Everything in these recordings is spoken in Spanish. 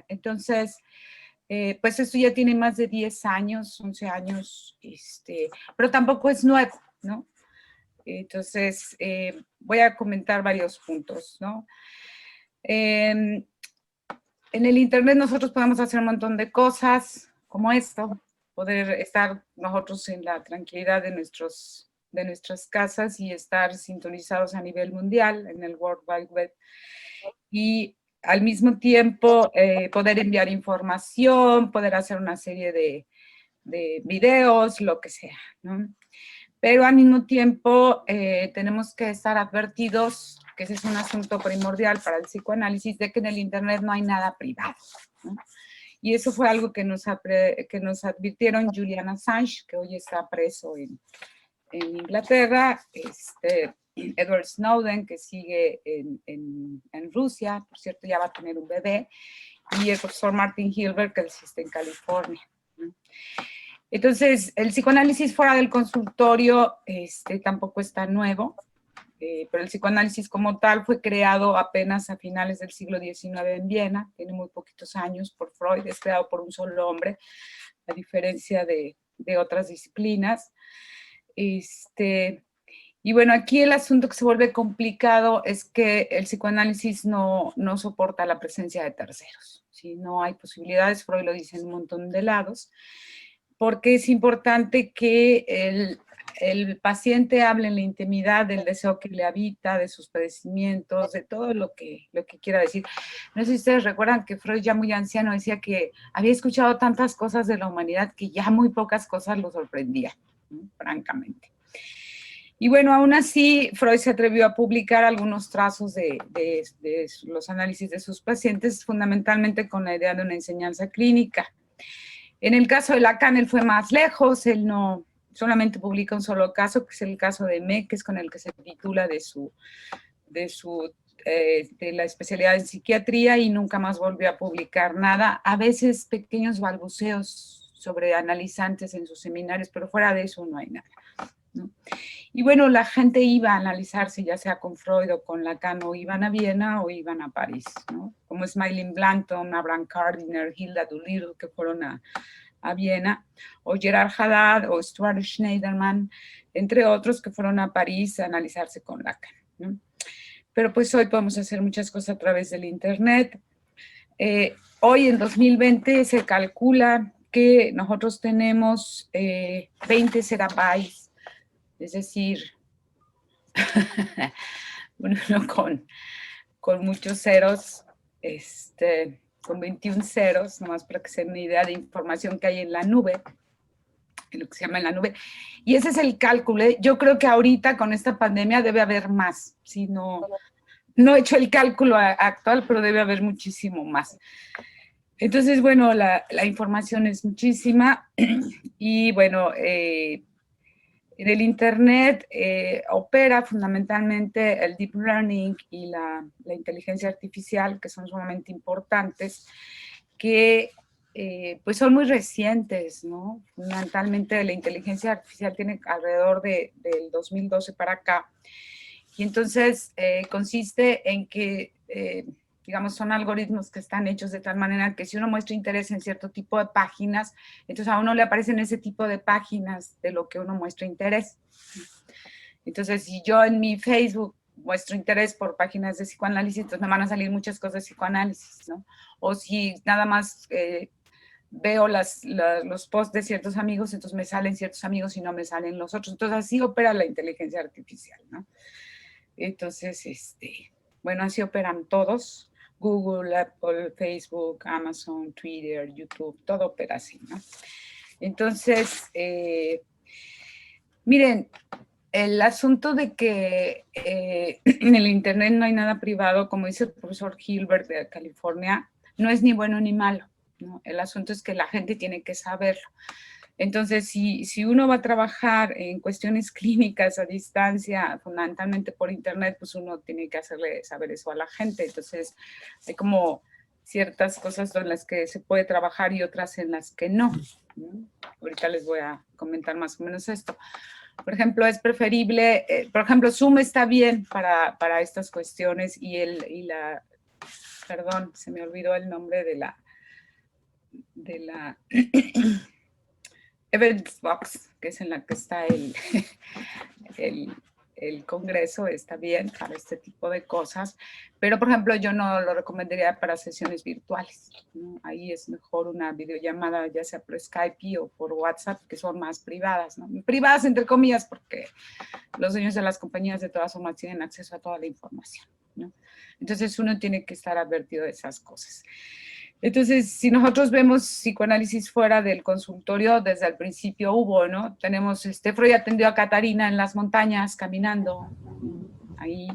Entonces, pues esto ya tiene más de 10 años, 11 años, pero tampoco es nuevo, ¿no? Entonces, voy a comentar varios puntos, ¿no? En el Internet nosotros podemos hacer un montón de cosas como esto, poder estar nosotros en la tranquilidad de nuestras casas y estar sintonizados a nivel mundial en el World Wide Web. Y al mismo tiempo poder enviar información, poder hacer una serie de videos, lo que sea, ¿no? Pero al mismo tiempo tenemos que estar advertidos, que ese es un asunto primordial para el psicoanálisis, de que en el Internet no hay nada privado, ¿no? Y eso fue algo que nos advirtieron Julian Assange, que hoy está preso en Inglaterra, Edward Snowden, que sigue en Rusia, por cierto, ya va a tener un bebé, y el profesor Martin Hilbert, que existe en California, ¿no? Entonces, el psicoanálisis fuera del consultorio tampoco es tan nuevo, pero el psicoanálisis como tal fue creado apenas a finales del siglo XIX en Viena, tiene muy poquitos años por Freud, es creado por un solo hombre, a diferencia de otras disciplinas. Y bueno, aquí el asunto que se vuelve complicado es que el psicoanálisis no soporta la presencia de terceros, ¿sí? No hay posibilidades, Freud lo dice en un montón de lados, porque es importante que el paciente hable en la intimidad del deseo que le habita, de sus padecimientos, de todo lo que quiera decir. No sé si ustedes recuerdan que Freud, ya muy anciano, decía que había escuchado tantas cosas de la humanidad que ya muy pocas cosas lo sorprendían, ¿no? Francamente. Y bueno, aún así, Freud se atrevió a publicar algunos trazos de los análisis de sus pacientes, fundamentalmente con la idea de una enseñanza clínica. En el caso de Lacan, él fue más lejos, él no solamente publica un solo caso, que es el caso de Meck, que es con el que se titula de la especialidad en psiquiatría, y nunca más volvió a publicar nada. A veces pequeños balbuceos sobre analizantes en sus seminarios, pero fuera de eso no hay nada, ¿no? Y bueno, la gente iba a analizarse, ya sea con Freud o con Lacan, o iban a Viena o iban a París, ¿no? Como Smiling Blanton, Abraham Gardiner, Hilda Doolittle, que fueron a Viena, o Gerard Haddad o Stuart Schneiderman, entre otros, que fueron a París a analizarse con Lacan, ¿no? Pero pues hoy podemos hacer muchas cosas a través del Internet. Hoy en 2020 se calcula que nosotros tenemos 20 zettabytes, es decir, uno con muchos ceros, con 21 ceros, nomás para que se den una idea de información que hay en la nube, en lo que se llama en la nube. Y ese es el cálculo. Yo creo que ahorita con esta pandemia debe haber más. Si no he hecho el cálculo actual, pero debe haber muchísimo más. Entonces, bueno, la información es muchísima. Y bueno, en el Internet opera fundamentalmente el deep learning y la inteligencia artificial, que son sumamente importantes, que pues son muy recientes, ¿no? Fundamentalmente la inteligencia artificial tiene alrededor del 2012 para acá. Y entonces consiste en que, digamos, son algoritmos que están hechos de tal manera que si uno muestra interés en cierto tipo de páginas, entonces a uno le aparecen ese tipo de páginas de lo que uno muestra interés. Entonces, si yo en mi Facebook muestro interés por páginas de psicoanálisis, entonces me van a salir muchas cosas de psicoanálisis, ¿no? O si nada más veo los posts de ciertos amigos, entonces me salen ciertos amigos y no me salen los otros. Entonces, así opera la inteligencia artificial, ¿no? Entonces, bueno, así operan todos. Google, Apple, Facebook, Amazon, Twitter, YouTube, todo opera así, ¿no? Entonces, miren, el asunto de que en el Internet no hay nada privado, como dice el profesor Hilbert de California, no es ni bueno ni malo, ¿no? El asunto es que la gente tiene que saberlo. Entonces, si uno va a trabajar en cuestiones clínicas a distancia, fundamentalmente por Internet, pues uno tiene que hacerle saber eso a la gente. Entonces, hay como ciertas cosas en las que se puede trabajar y otras en las que no, ¿no? Ahorita les voy a comentar más o menos esto. Por ejemplo, es preferible, por ejemplo, Zoom está bien para estas cuestiones y perdón, se me olvidó el nombre de la Evidence Box, que es en la que está el, el Congreso, está bien para este tipo de cosas, pero por ejemplo yo no lo recomendaría para sesiones virtuales, ¿no? Ahí es mejor una videollamada, ya sea por Skype o por WhatsApp, que son más privadas, ¿no? Privadas entre comillas, porque los dueños de las compañías de todas formas tienen acceso a toda la información, ¿no? Entonces uno tiene que estar advertido de esas cosas. Entonces, si nosotros vemos psicoanálisis fuera del consultorio, desde el principio hubo, ¿no? Tenemos, Freud atendió a Catarina en las montañas, caminando, ahí.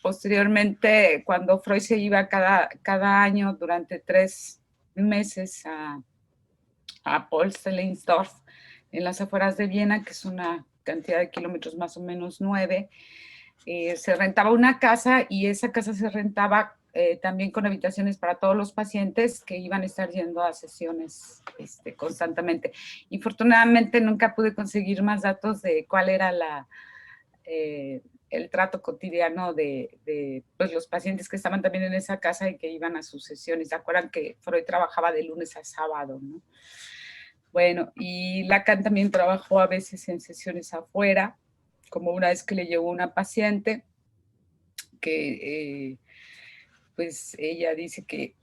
Posteriormente, cuando Freud se iba cada año durante 3 meses a Polsteleinsdorf, en las afueras de Viena, que es una cantidad de kilómetros más o menos 9, se rentaba una casa y esa casa se rentaba también con habitaciones para todos los pacientes que iban a estar yendo a sesiones constantemente. Infortunadamente nunca pude conseguir más datos de cuál era el trato cotidiano de pues, los pacientes que estaban también en esa casa y que iban a sus sesiones. ¿Se acuerdan que Freud trabajaba de lunes a sábado, ¿no? Bueno, y Lacan también trabajó a veces en sesiones afuera, como una vez que le llegó una paciente que pues ella dice que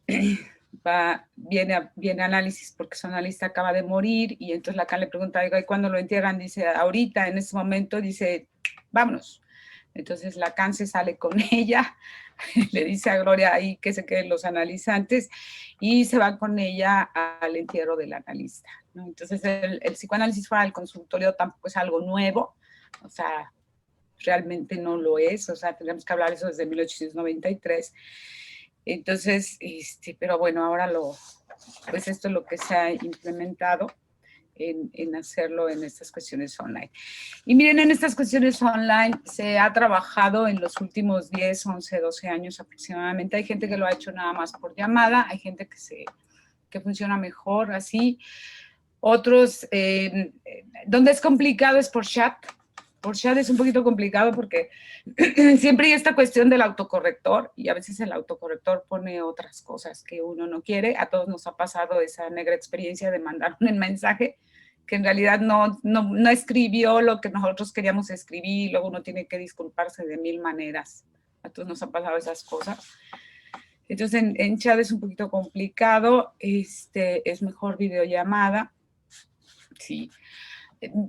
viene a análisis porque su analista acaba de morir y entonces Lacan le pregunta, ¿y cuándo lo entierran? Dice, ahorita, en ese momento, dice, vámonos. Entonces Lacan se sale con ella, le dice a Gloria ahí que se queden los analizantes y se va con ella al entierro del analista, ¿no? Entonces el psicoanálisis fuera del consultorio tampoco es algo nuevo, o sea, realmente no lo es, o sea, tendríamos que hablar de eso desde 1893. Entonces, pero bueno, ahora pues esto es lo que se ha implementado en hacerlo en estas cuestiones online. Y miren, en estas cuestiones online se ha trabajado en los últimos 10, 11, 12 años aproximadamente. Hay gente que lo ha hecho nada más por llamada, hay gente que funciona mejor así. Otros, donde es complicado es por chat. Por chat es un poquito complicado porque siempre hay esta cuestión del autocorrector y a veces el autocorrector pone otras cosas que uno no quiere. A todos nos ha pasado esa negra experiencia de mandar un mensaje que en realidad no escribió lo que nosotros queríamos escribir y luego uno tiene que disculparse de 1000 maneras. A todos nos han pasado esas cosas. Entonces en chat es un poquito complicado, es mejor videollamada. Sí.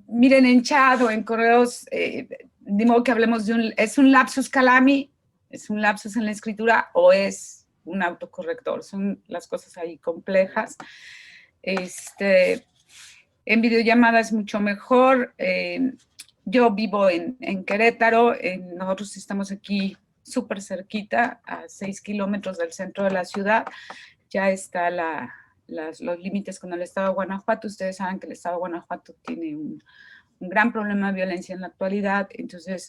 Miren, en chat o en correos, de modo que hablemos ¿es un lapsus calami? ¿Es un lapsus en la escritura o es un autocorrector? Son las cosas ahí complejas. En videollamada es mucho mejor. Yo vivo en Querétaro, nosotros estamos aquí súper cerquita, a 6 kilómetros del centro de la ciudad. Ya está los límites con el estado de Guanajuato. Ustedes saben que el estado de Guanajuato tiene un gran problema de violencia en la actualidad. Entonces,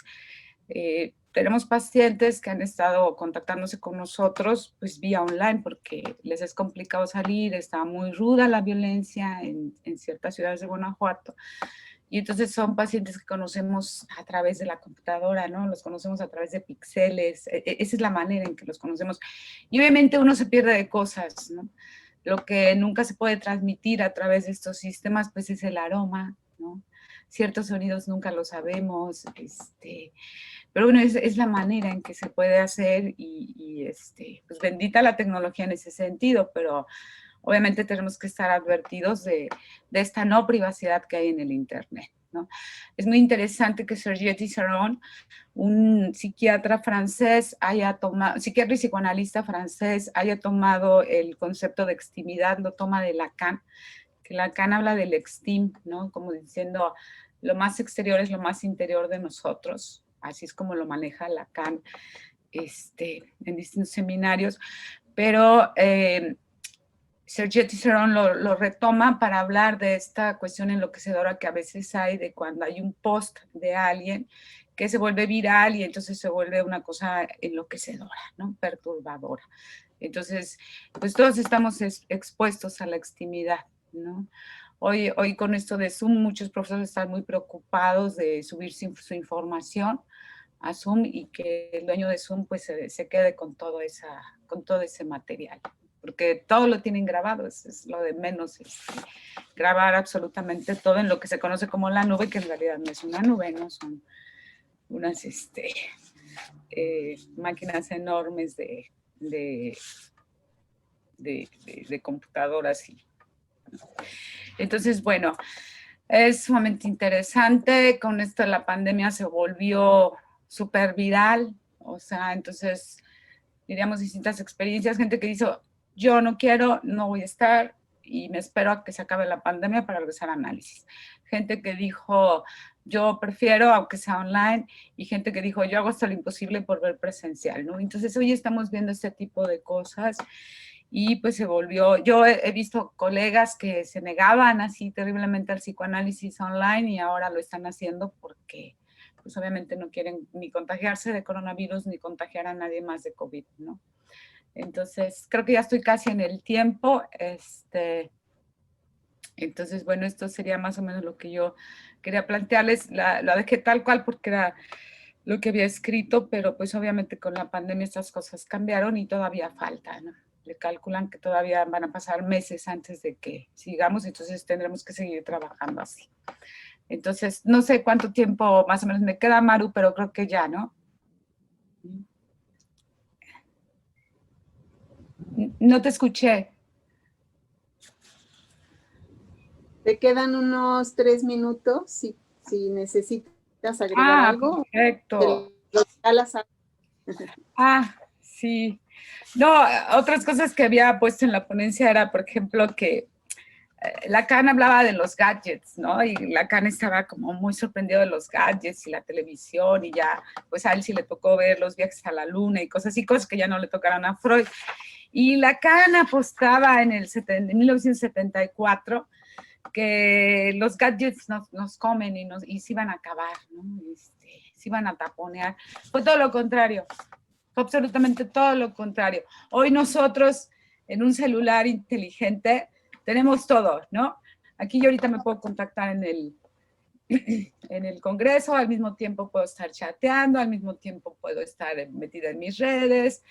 tenemos pacientes que han estado contactándose con nosotros pues vía online porque les es complicado salir, está muy ruda la violencia en ciertas ciudades de Guanajuato. Y entonces son pacientes que conocemos a través de la computadora, ¿no? Los conocemos a través de píxeles, esa es la manera en que los conocemos. Y obviamente uno se pierde de cosas, ¿no? Lo que nunca se puede transmitir a través de estos sistemas, pues es el aroma, ¿no? Ciertos sonidos nunca lo sabemos, pero bueno, es la manera en que se puede hacer y pues bendita la tecnología en ese sentido, pero obviamente tenemos que estar advertidos de esta no privacidad que hay en el Internet, ¿no? Es muy interesante que Serge Tisserand, un psiquiatra francés, psiquiatra y psicoanalista francés, haya tomado el concepto de extimidad, lo toma de Lacan, que Lacan habla del extim, ¿no? Como diciendo, lo más exterior es lo más interior de nosotros, así es como lo maneja Lacan en distintos seminarios, pero Serge Tisserand lo retoma para hablar de esta cuestión enloquecedora que a veces hay de cuando hay un post de alguien que se vuelve viral y entonces se vuelve una cosa enloquecedora, ¿no? Perturbadora. Entonces, pues todos estamos expuestos a la extimidad, ¿no? Hoy con esto de Zoom, muchos profesores están muy preocupados de subir su información a Zoom y que el dueño de Zoom pues se quede con todo ese material, porque todo lo tienen grabado, es lo de menos, grabar absolutamente todo en lo que se conoce como la nube, que en realidad no es una nube, no son unas máquinas enormes de computadoras. Entonces, bueno, es sumamente interesante. Con esto la pandemia se volvió súper viral. O sea, entonces, diríamos distintas experiencias. Gente que dice, yo no quiero, no voy a estar y me espero a que se acabe la pandemia para regresar a análisis. Gente que dijo, yo prefiero, aunque sea online, y gente que dijo, yo hago hasta lo imposible por ver presencial, ¿no? Entonces, hoy estamos viendo este tipo de cosas y pues se volvió, yo he visto colegas que se negaban así terriblemente al psicoanálisis online y ahora lo están haciendo porque pues obviamente no quieren ni contagiarse de coronavirus ni contagiar a nadie más de COVID, ¿no? Entonces, creo que ya estoy casi en el tiempo, entonces, bueno, esto sería más o menos lo que yo quería plantearles, la dejé tal cual porque era lo que había escrito, pero pues obviamente con la pandemia estas cosas cambiaron y todavía falta, ¿no? Le calculan que todavía van a pasar meses antes de que sigamos, entonces tendremos que seguir trabajando así. Entonces, no sé cuánto tiempo más o menos me queda, Maru, pero creo que ya, ¿no? No te escuché. Te quedan unos 3 minutos si necesitas agregar algo. Perfecto. Sí. No, otras cosas que había puesto en la ponencia era, por ejemplo, que Lacan hablaba de los gadgets, ¿no? Y Lacan estaba como muy sorprendido de los gadgets y la televisión y ya, pues a él sí le tocó ver los viajes a la luna y cosas así, cosas que ya no le tocaron a Freud. Y Lacan apostaba en 1974 que los gadgets nos comen y se iban a acabar, ¿no? Se iban a taponear. Fue todo lo contrario, fue absolutamente todo lo contrario. Hoy nosotros en un celular inteligente tenemos todo, ¿no? Aquí yo ahorita me puedo contactar en el Congreso, al mismo tiempo puedo estar chateando, al mismo tiempo puedo estar metida en mis redes,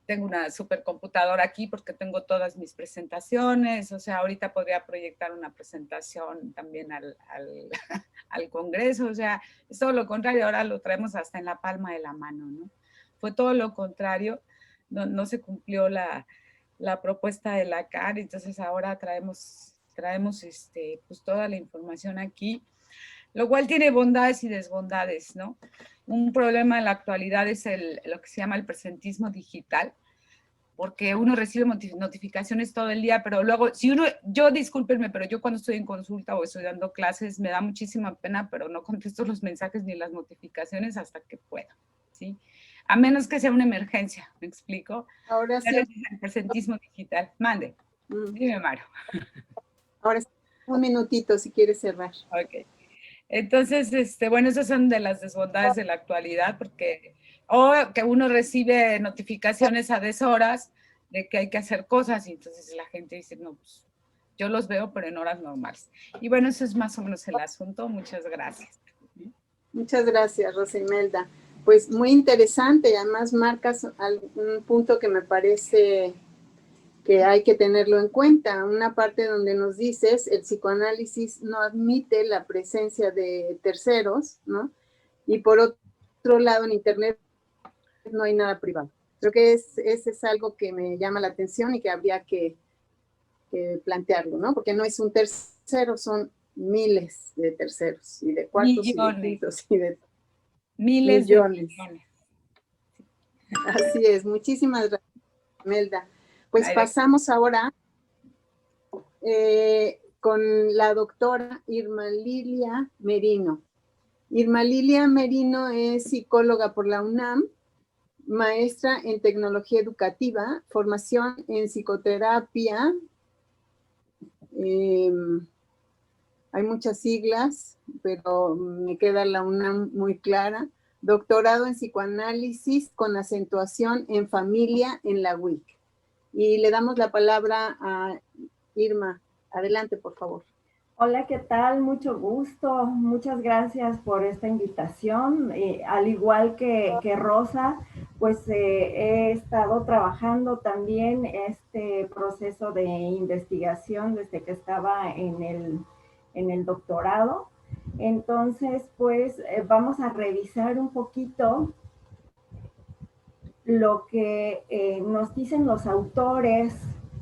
tengo una supercomputadora aquí porque tengo todas mis presentaciones, o sea, ahorita podría proyectar una presentación también al Congreso, o sea, es todo lo contrario, ahora lo traemos hasta en la palma de la mano, ¿no? Fue todo lo contrario, no se cumplió la propuesta de Lacan, entonces ahora traemos pues toda la información aquí, lo cual tiene bondades y desbondades, ¿no? Un problema en la actualidad es lo que se llama el presentismo digital, porque uno recibe notificaciones todo el día, pero luego, yo discúlpenme, pero yo cuando estoy en consulta o estoy dando clases, me da muchísima pena, pero no contesto los mensajes ni las notificaciones hasta que pueda, ¿sí? A menos que sea una emergencia, ¿me explico? Ahora sí. El presentismo digital. Mande. Dime, Maru. Ahora sí, un minutito si quieres cerrar. Ok. Entonces, bueno, esas son de las desbondades de la actualidad, porque que uno recibe notificaciones a deshoras de que hay que hacer cosas, y entonces la gente dice, no, pues yo los veo, pero en horas normales. Y bueno, eso es más o menos el asunto. Muchas gracias. Muchas gracias, Rosa Imelda. Pues muy interesante, y además marcas algún punto que me parece que hay que tenerlo en cuenta. Una parte donde nos dices, el psicoanálisis no admite la presencia de terceros, ¿no? Y por otro lado, en Internet no hay nada privado. Creo que ese es algo que me llama la atención y que habría que plantearlo, ¿no? Porque no es un tercero, son miles de terceros y de cuartos Millones. y de quintos y de miles millones. De millones. Así es, muchísimas gracias, Melda. Pues pasamos ahora con la doctora Irma Lilia Merino. Irma Lilia Merino es psicóloga por la UNAM, maestra en tecnología educativa, formación en psicoterapia. Hay muchas siglas, pero me queda la UNAM muy clara. Doctorado en psicoanálisis con acentuación en familia en la UIC. Y le damos la palabra a Irma. Adelante, por favor. Hola, ¿qué tal? Mucho gusto. Muchas gracias por esta invitación. Al igual que Rosa, pues he estado trabajando también este proceso de investigación desde que estaba en el doctorado. Entonces, pues vamos a revisar un poquito lo que nos dicen los autores,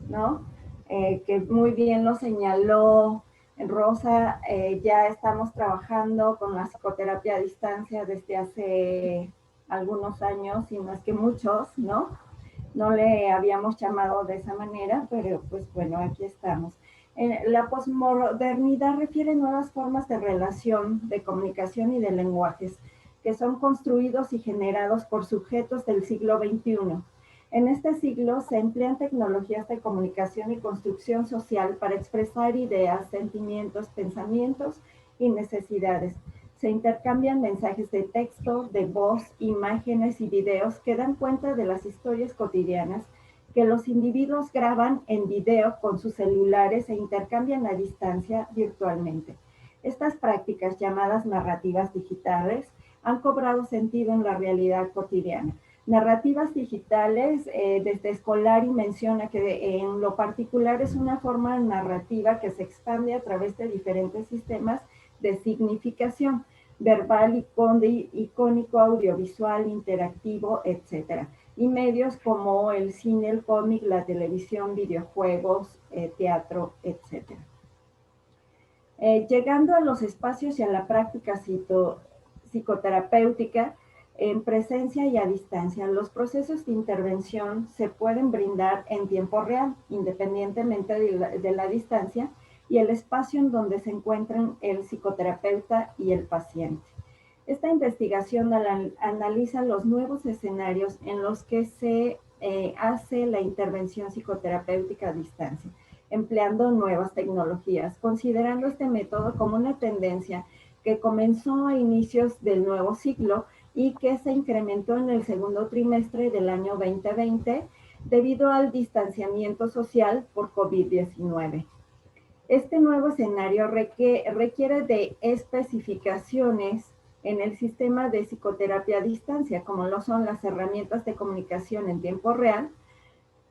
¿no? Que muy bien lo señaló Rosa. Ya estamos trabajando con la psicoterapia a distancia desde hace algunos años, y no es que muchos, ¿no? No le habíamos llamado de esa manera, pero pues bueno, aquí estamos. La posmodernidad refiere nuevas formas de relación, de comunicación y de lenguajes que son construidos y generados por sujetos del siglo XXI. En este siglo se emplean tecnologías de comunicación y construcción social para expresar ideas, sentimientos, pensamientos y necesidades. Se intercambian mensajes de texto, de voz, imágenes y videos que dan cuenta de las historias cotidianas que los individuos graban en video con sus celulares e intercambian a distancia virtualmente. Estas prácticas, llamadas narrativas digitales, han cobrado sentido en la realidad cotidiana. Narrativas digitales, desde Scolari menciona que en lo particular es una forma narrativa que se expande a través de diferentes sistemas de significación, verbal, icónico, audiovisual, interactivo, etc. Y medios como el cine, el cómic, la televisión, videojuegos, teatro, etc. Llegando a los espacios y a la práctica psicoterapéutica, en presencia y a distancia, los procesos de intervención se pueden brindar en tiempo real, independientemente de la distancia y el espacio en donde se encuentran el psicoterapeuta y el paciente. Esta investigación analiza los nuevos escenarios en los que se hace la intervención psicoterapéutica a distancia, empleando nuevas tecnologías, considerando este método como una tendencia que comenzó a inicios del nuevo siglo y que se incrementó en el segundo trimestre del año 2020 debido al distanciamiento social por COVID-19. Este nuevo escenario requiere de especificaciones en el sistema de psicoterapia a distancia, como lo son las herramientas de comunicación en tiempo real,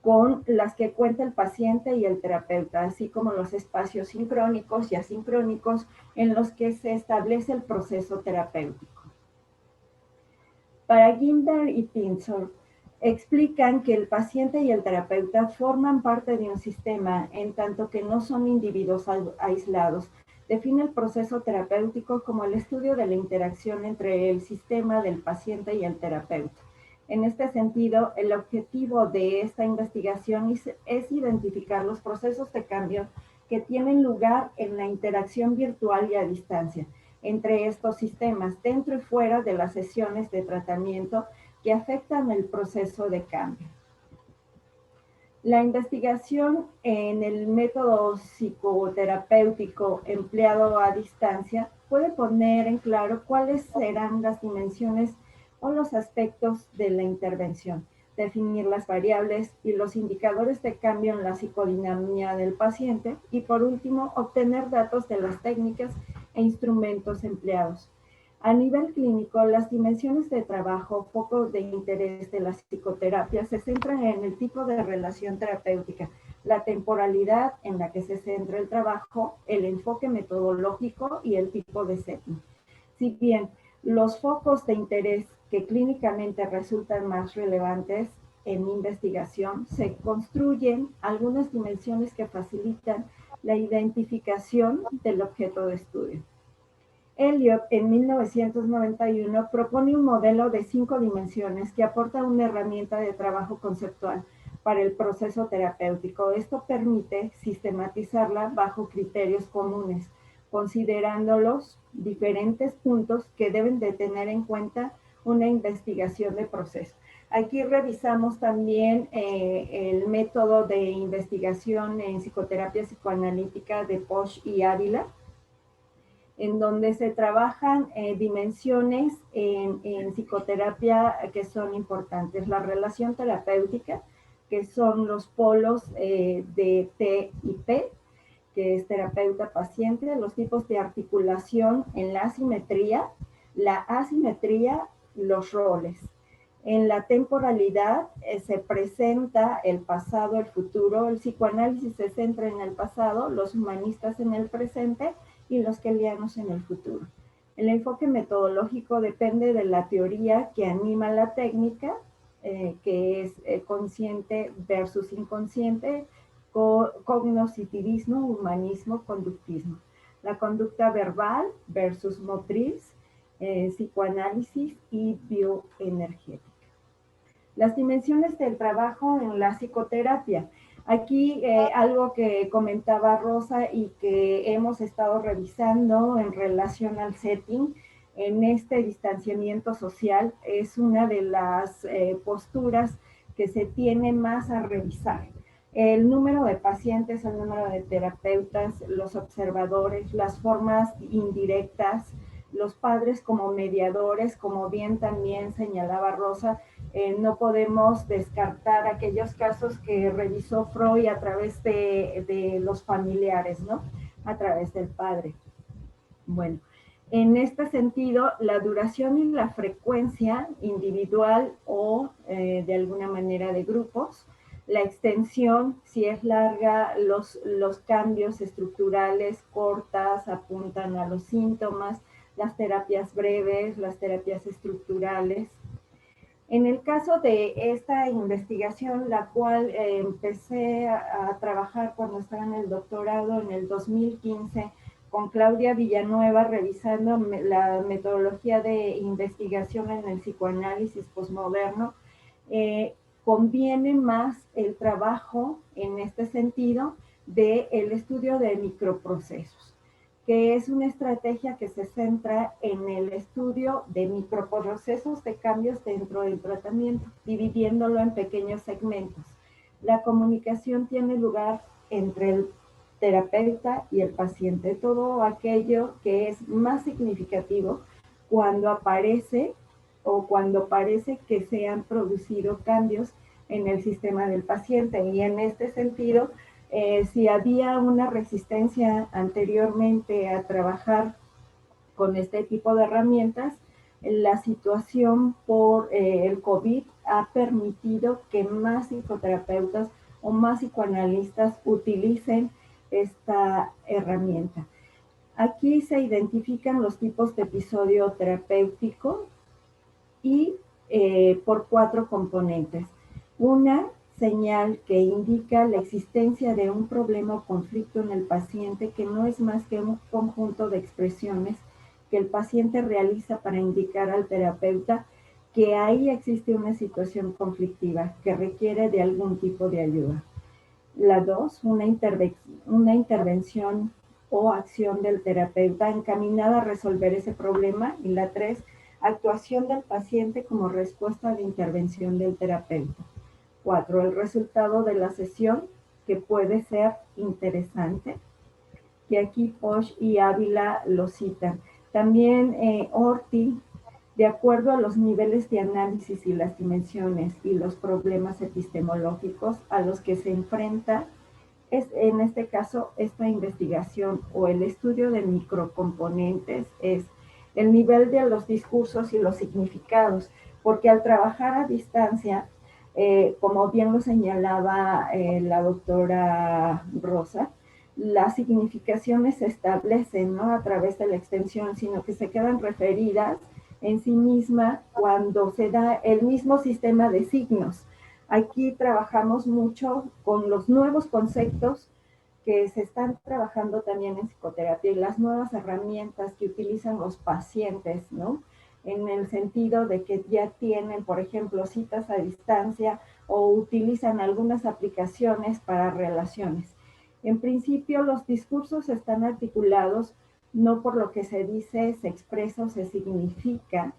con las que cuenta el paciente y el terapeuta, así como los espacios sincrónicos y asincrónicos en los que se establece el proceso terapéutico. Para Gimberg y Pinzor, explican que el paciente y el terapeuta forman parte de un sistema, en tanto que no son individuos aislados. Define el proceso terapéutico como el estudio de la interacción entre el sistema del paciente y el terapeuta. En este sentido, el objetivo de esta investigación es identificar los procesos de cambio que tienen lugar en la interacción virtual y a distancia entre estos sistemas, dentro y fuera de las sesiones de tratamiento que afectan el proceso de cambio. La investigación en el método psicoterapéutico empleado a distancia puede poner en claro cuáles serán las dimensiones o los aspectos de la intervención, definir las variables y los indicadores de cambio en la psicodinámica del paciente y, por último, obtener datos de las técnicas e instrumentos empleados. A nivel clínico, las dimensiones de trabajo, foco de interés de la psicoterapia se centran en el tipo de relación terapéutica, la temporalidad en la que se centra el trabajo, el enfoque metodológico y el tipo de setting. Si bien los focos de interés que clínicamente resultan más relevantes en mi investigación, se construyen algunas dimensiones que facilitan la identificación del objeto de estudio. Elliot, en 1991, propone un modelo de 5 dimensiones que aporta una herramienta de trabajo conceptual para el proceso terapéutico. Esto permite sistematizarla bajo criterios comunes, considerando los diferentes puntos que deben de tener en cuenta una investigación de proceso. Aquí revisamos también el método de investigación en psicoterapia psicoanalítica de Posch y Ávila, en donde se trabajan dimensiones en psicoterapia que son importantes. La relación terapéutica, que son los polos de T y P, que es terapeuta-paciente, los tipos de articulación en la asimetría, los roles. En la temporalidad se presenta el pasado, el futuro, el psicoanálisis se centra en el pasado, los humanistas en el presente y los kelianos en el futuro. El enfoque metodológico depende de la teoría que anima la técnica, que es consciente versus inconsciente, cognoscitivismo, humanismo, conductismo. La conducta verbal versus motriz, psicoanálisis y bioenergética. Las dimensiones del trabajo en la psicoterapia. Aquí algo que comentaba Rosa y que hemos estado revisando en relación al setting, en este distanciamiento social, es una de las posturas que se tiene más a revisar. El número de pacientes, el número de terapeutas, los observadores, las formas indirectas, los padres como mediadores, como bien también señalaba Rosa, no podemos descartar aquellos casos que revisó Freud a través de los familiares, ¿no? A través del padre. Bueno, en este sentido, la duración y la frecuencia individual o de alguna manera de grupos, la extensión, si es larga, los cambios estructurales cortas apuntan a los síntomas, las terapias breves, las terapias estructurales. En el caso de esta investigación, la cual empecé a trabajar cuando estaba en el doctorado en el 2015, con Claudia Villanueva, revisando la metodología de investigación en el psicoanálisis posmoderno, conviene más el trabajo en este sentido del estudio de microprocesos, que es una estrategia que se centra en el estudio de microprocesos de cambios dentro del tratamiento, dividiéndolo en pequeños segmentos. La comunicación tiene lugar entre el terapeuta y el paciente, todo aquello que es más significativo cuando aparece o cuando parece que se han producido cambios en el sistema del paciente. Y en este sentido, si había una resistencia anteriormente a trabajar con este tipo de herramientas, la situación por el COVID ha permitido que más psicoterapeutas o más psicoanalistas utilicen esta herramienta. Aquí se identifican los tipos de episodio terapéutico y por 4 componentes. Una, señal que indica la existencia de un problema o conflicto en el paciente que no es más que un conjunto de expresiones que el paciente realiza para indicar al terapeuta que ahí existe una situación conflictiva que requiere de algún tipo de ayuda. La 2, una intervención o acción del terapeuta encaminada a resolver ese problema. Y la 3, actuación del paciente como respuesta a la intervención del terapeuta. 4, el resultado de la sesión, que puede ser interesante, que aquí Posch y Ávila lo citan. También Orti, de acuerdo a los niveles de análisis y las dimensiones y los problemas epistemológicos a los que se enfrenta, es en este caso esta investigación o el estudio de microcomponentes es el nivel de los discursos y los significados, porque al trabajar a distancia, como bien lo señalaba la doctora Rosa, las significaciones se establecen no a través de la extensión, sino que se quedan referidas en sí misma cuando se da el mismo sistema de signos. Aquí trabajamos mucho con los nuevos conceptos que se están trabajando también en psicoterapia y las nuevas herramientas que utilizan los pacientes, ¿no? En el sentido de que ya tienen, por ejemplo, citas a distancia o utilizan algunas aplicaciones para relaciones. En principio, los discursos están articulados no por lo que se dice, se expresa o se significa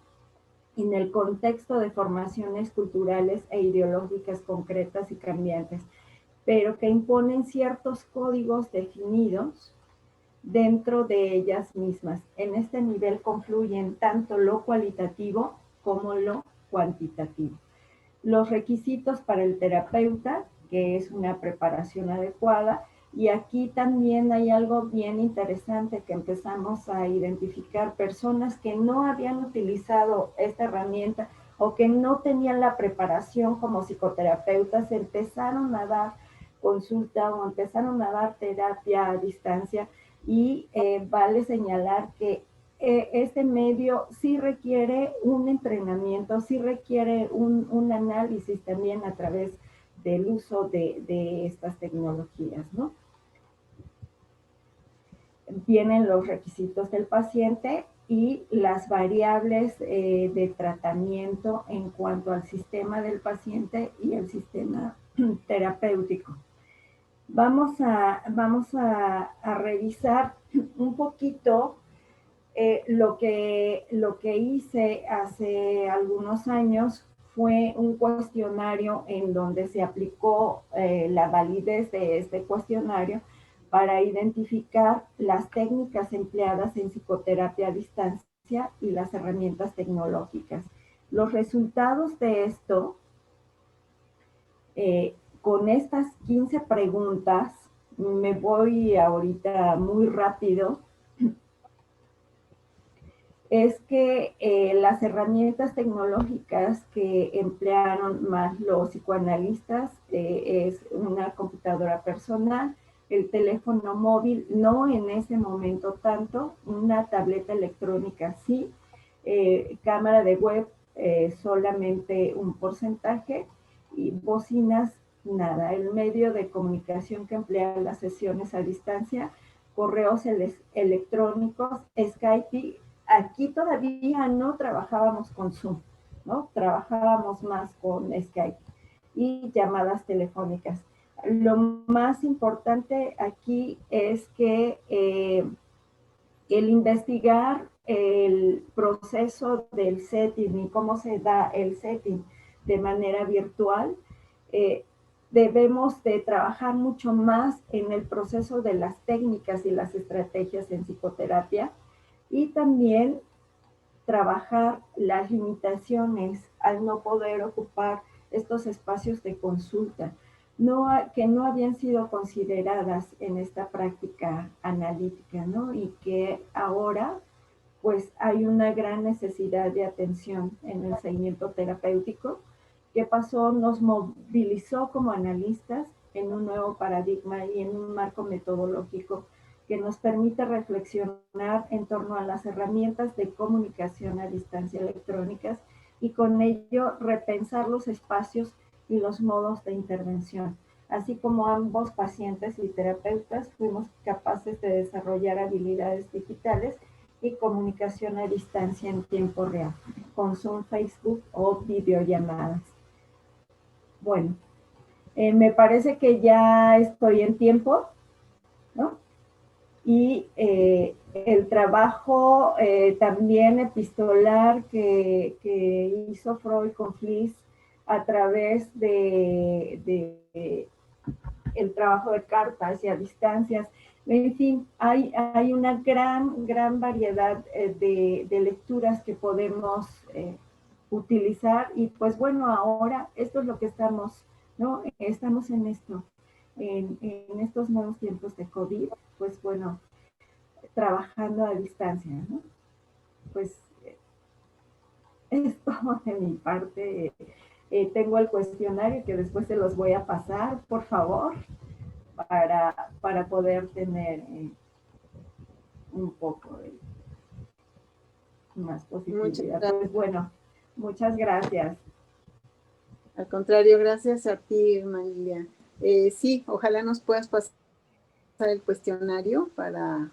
en el contexto de formaciones culturales e ideológicas concretas y cambiantes, pero que imponen ciertos códigos definidos dentro de ellas mismas. En este nivel confluyen tanto lo cualitativo como lo cuantitativo. Los requisitos para el terapeuta, que es una preparación adecuada, Y aquí también hay algo bien interesante que empezamos a identificar personas que no habían utilizado esta herramienta o que no tenían la preparación como psicoterapeutas, empezaron a dar consulta o empezaron a dar terapia a distancia y vale señalar que este medio sí requiere un entrenamiento, sí requiere un análisis también a través del uso de estas tecnologías, ¿no? Vienen los requisitos del paciente y las variables de tratamiento en cuanto al sistema del paciente y el sistema terapéutico. Vamos a revisar un poquito lo que hice hace algunos años fue un cuestionario en donde se aplicó la validez de este cuestionario para identificar las técnicas empleadas en psicoterapia a distancia y las herramientas tecnológicas. Los resultados de esto, con estas 15 preguntas, me voy ahorita muy rápido, es que las herramientas tecnológicas que emplearon más los psicoanalistas es una computadora personal, el teléfono móvil, no en ese momento tanto, una tableta electrónica sí, cámara de web solamente un porcentaje y bocinas nada. El medio de comunicación que emplean las sesiones a distancia, correos electrónicos, Skype. Aquí todavía no trabajábamos con Zoom, ¿no? Trabajábamos más con Skype y llamadas telefónicas. Lo más importante aquí es que el investigar el proceso del setting y cómo se da el setting de manera virtual, debemos de trabajar mucho más en el proceso de las técnicas y las estrategias en psicoterapia y también trabajar las limitaciones al no poder ocupar estos espacios de consulta, que no habían sido consideradas en esta práctica analítica, ¿no? Y que ahora pues hay una gran necesidad de atención en el seguimiento terapéutico. ¿Qué pasó? Nos movilizó como analistas en un nuevo paradigma y en un marco metodológico que nos permite reflexionar en torno a las herramientas de comunicación a distancia electrónicas y con ello repensar los espacios y los modos de intervención. Así como ambos pacientes y terapeutas fuimos capaces de desarrollar habilidades digitales y comunicación a distancia en tiempo real, con Zoom, Facebook o videollamadas. Bueno, me parece que ya estoy en tiempo, ¿no? Y el trabajo también epistolar que hizo Freud con Fliess a través de el trabajo de cartas y a distancias. En fin, hay una gran variedad de lecturas que podemos utilizar y pues bueno, ahora esto es lo que estamos, ¿no? Estamos en esto, en estos nuevos tiempos de COVID, pues bueno, trabajando a distancia, ¿no? Pues es todo de mi parte. Tengo el cuestionario que después se los voy a pasar, por favor, para poder tener un poco de más positividad. Pues bueno, muchas gracias. Al contrario, gracias a ti, María. Sí, ojalá nos puedas pasar el cuestionario para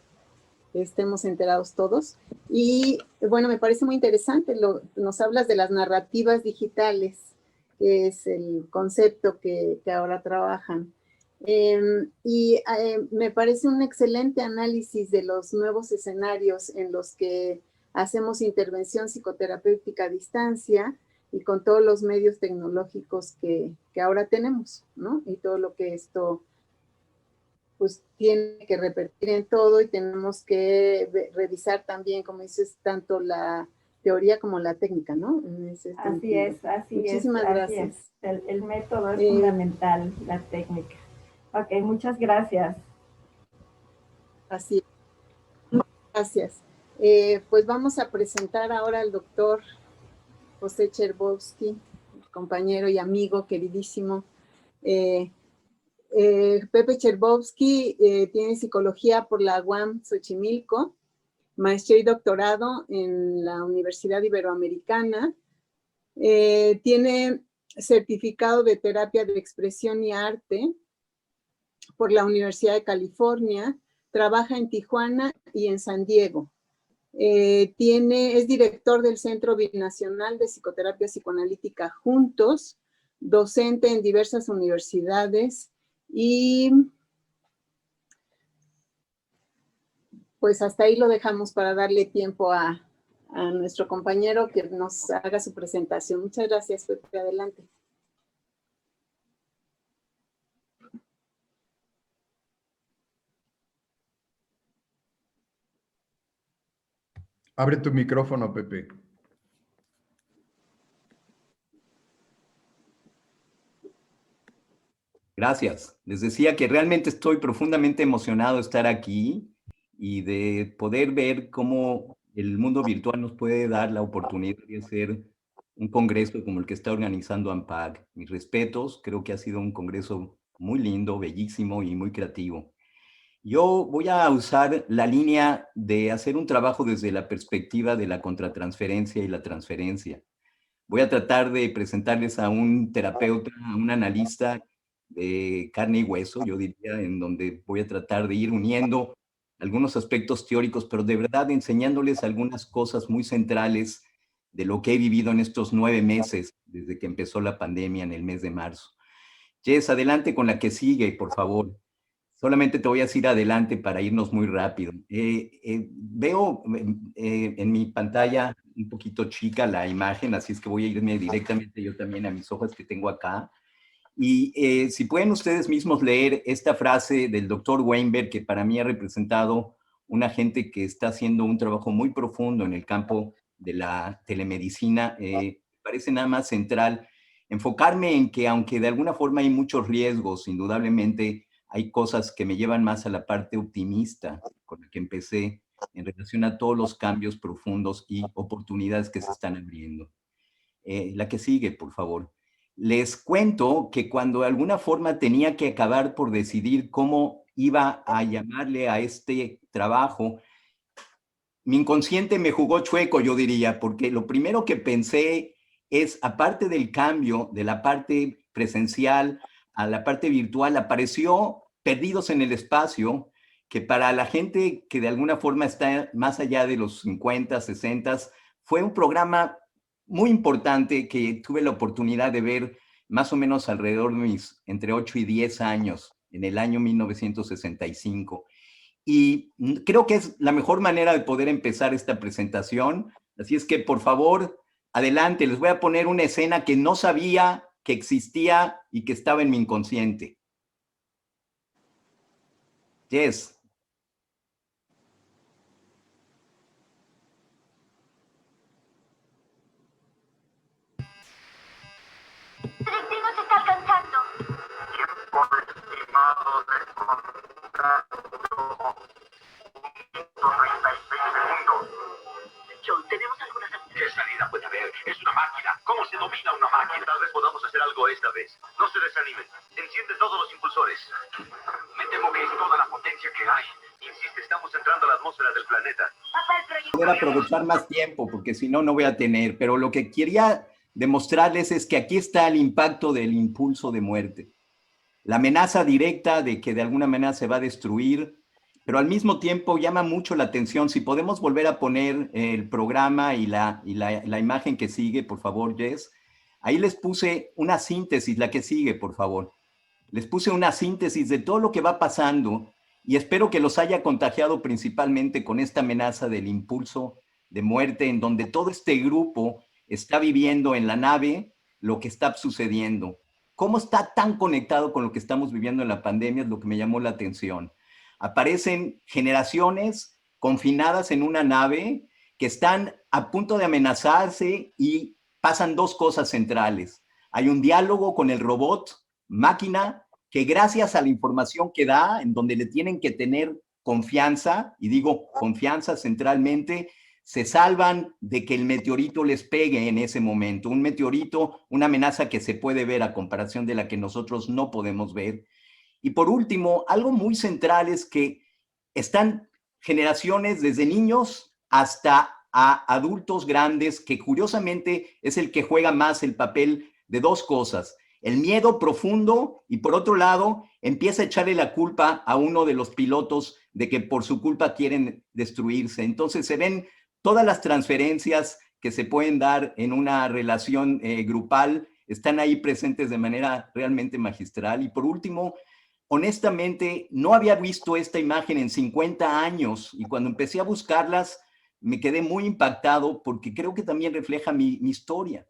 que estemos enterados todos. Y bueno, me parece muy interesante, nos hablas de las narrativas digitales, que es el concepto que ahora trabajan. Me parece un excelente análisis de los nuevos escenarios en los que hacemos intervención psicoterapéutica a distancia y con todos los medios tecnológicos que ahora tenemos, ¿no? Y todo lo que esto pues tiene que repercutir en todo y tenemos que revisar también, como dices, tanto la teoría como la técnica, ¿no? Así es. Muchísimas gracias. El método es fundamental, la técnica, Ok, muchas gracias. Así es. Gracias. Pues vamos a presentar ahora al doctor José Chertovsky, compañero y amigo queridísimo. Pepe Chertovsky tiene psicología por la UAM Xochimilco, maestría y doctorado en la Universidad Iberoamericana. Tiene certificado de terapia de expresión y arte por la Universidad de California. Trabaja en Tijuana y en San Diego. Es director del Centro Binacional de Psicoterapia Psicoanalítica Juntos, docente en diversas universidades y pues hasta ahí lo dejamos para darle tiempo a nuestro compañero que nos haga su presentación. Muchas gracias, Pepe. Adelante. Abre tu micrófono, Pepe. Gracias. Les decía que realmente estoy profundamente emocionado de estar aquí y de poder ver cómo el mundo virtual nos puede dar la oportunidad de hacer un congreso como el que está organizando AMPAC. Mis respetos, creo que ha sido un congreso muy lindo, bellísimo y muy creativo. Yo voy a usar la línea de hacer un trabajo desde la perspectiva de la contratransferencia y la transferencia. Voy a tratar de presentarles a un terapeuta, a un analista de carne y hueso, yo diría, en donde voy a tratar de ir uniendo algunos aspectos teóricos, pero de verdad enseñándoles algunas cosas muy centrales de lo que he vivido en estos 9 meses, desde que empezó la pandemia en el mes de marzo. Jess, adelante con la que sigue, por favor. Solamente te voy a decir adelante para irnos muy rápido. Veo en mi pantalla un poquito chica la imagen, así es que voy a irme directamente yo también a mis hojas que tengo acá. Y si pueden ustedes mismos leer esta frase del doctor Weinberg, que para mí ha representado una gente que está haciendo un trabajo muy profundo en el campo de la telemedicina, parece nada más central enfocarme en que aunque de alguna forma hay muchos riesgos, indudablemente hay cosas que me llevan más a la parte optimista con la que empecé en relación a todos los cambios profundos y oportunidades que se están abriendo. La que sigue, por favor. Les cuento que cuando de alguna forma tenía que acabar por decidir cómo iba a llamarle a este trabajo, mi inconsciente me jugó chueco, yo diría, porque lo primero que pensé es, aparte del cambio de la parte presencial a la parte virtual, apareció Perdidos en el Espacio, que para la gente que de alguna forma está más allá de los 50, 60, fue un programa muy importante que tuve la oportunidad de ver más o menos alrededor de mis entre 8 y 10 años, en el año 1965. Y creo que es la mejor manera de poder empezar esta presentación. Así es que, por favor, adelante. Les voy a poner una escena que no sabía que existía y que estaba en mi inconsciente. Yes. Destino se está alcanzando. Tiempo estimado de contacto. 36 segundos. John, tenemos algunas... ¿Qué salida puede haber? Es una máquina. ¿Cómo se domina una máquina? Tal vez podamos hacer algo esta vez. No se desanimen. Enciende todos los impulsores. Me temo que es toda la potencia que hay. Insiste, estamos entrando a la atmósfera del planeta. Poder aprovechar más tiempo, porque si no, no voy a tener. Pero lo que quería demostrarles es que aquí está el impacto del impulso de muerte. La amenaza directa de que de alguna manera se va a destruir, pero al mismo tiempo llama mucho la atención. Si podemos volver a poner el programa y la imagen que sigue, por favor, Jess. Ahí les puse una síntesis, la que sigue, por favor. Les puse una síntesis de todo lo que va pasando y espero que los haya contagiado principalmente con esta amenaza del impulso de muerte, en donde todo este grupo está viviendo en la nave lo que está sucediendo. ¿Cómo está tan conectado con lo que estamos viviendo en la pandemia? Es lo que me llamó la atención. Aparecen generaciones confinadas en una nave que están a punto de amenazarse y pasan dos cosas centrales. Hay un diálogo con el robot máquina que gracias a la información que da, en donde le tienen que tener confianza, y digo confianza centralmente, se salvan de que el meteorito les pegue en ese momento. Un meteorito, una amenaza que se puede ver a comparación de la que nosotros no podemos ver. Y por último, algo muy central es que están generaciones desde niños hasta a adultos grandes, que curiosamente es el que juega más el papel de dos cosas: el miedo profundo, y por otro lado empieza a echarle la culpa a uno de los pilotos de que por su culpa quieren destruirse. Entonces se ven todas las transferencias que se pueden dar en una relación grupal, están ahí presentes de manera realmente magistral. Y por último, honestamente, no había visto esta imagen en 50 años, y cuando empecé a buscarlas me quedé muy impactado porque creo que también refleja mi historia.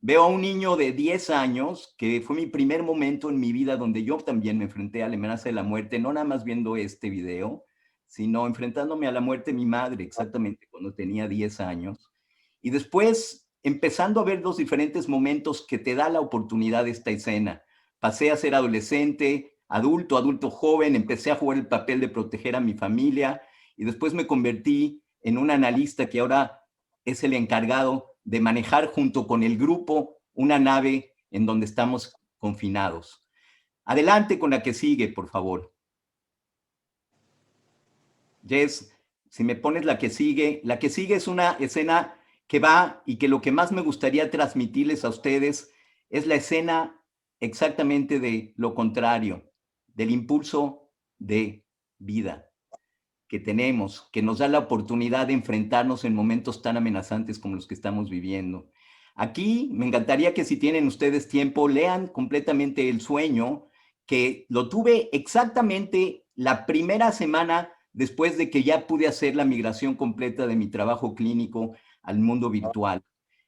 Veo a un niño de 10 años, que fue mi primer momento en mi vida donde yo también me enfrenté a la amenaza de la muerte, no nada más viendo este video, sino enfrentándome a la muerte de mi madre, exactamente cuando tenía 10 años. Y después empezando a ver los diferentes momentos que te da la oportunidad de esta escena. Pasé a ser adolescente, adulto, adulto joven, empecé a jugar el papel de proteger a mi familia, y después me convertí en un analista que ahora es el encargado de manejar junto con el grupo una nave en donde estamos confinados. Adelante con la que sigue, por favor. Jess, si me pones la que sigue es una escena que va, y que lo que más me gustaría transmitirles a ustedes es la escena exactamente de lo contrario, del impulso de vida que tenemos, que nos da la oportunidad de enfrentarnos en momentos tan amenazantes como los que estamos viviendo. Aquí me encantaría que, si tienen ustedes tiempo, lean completamente El Sueño, que lo tuve exactamente la primera semana después de que ya pude hacer la migración completa de mi trabajo clínico al mundo virtual.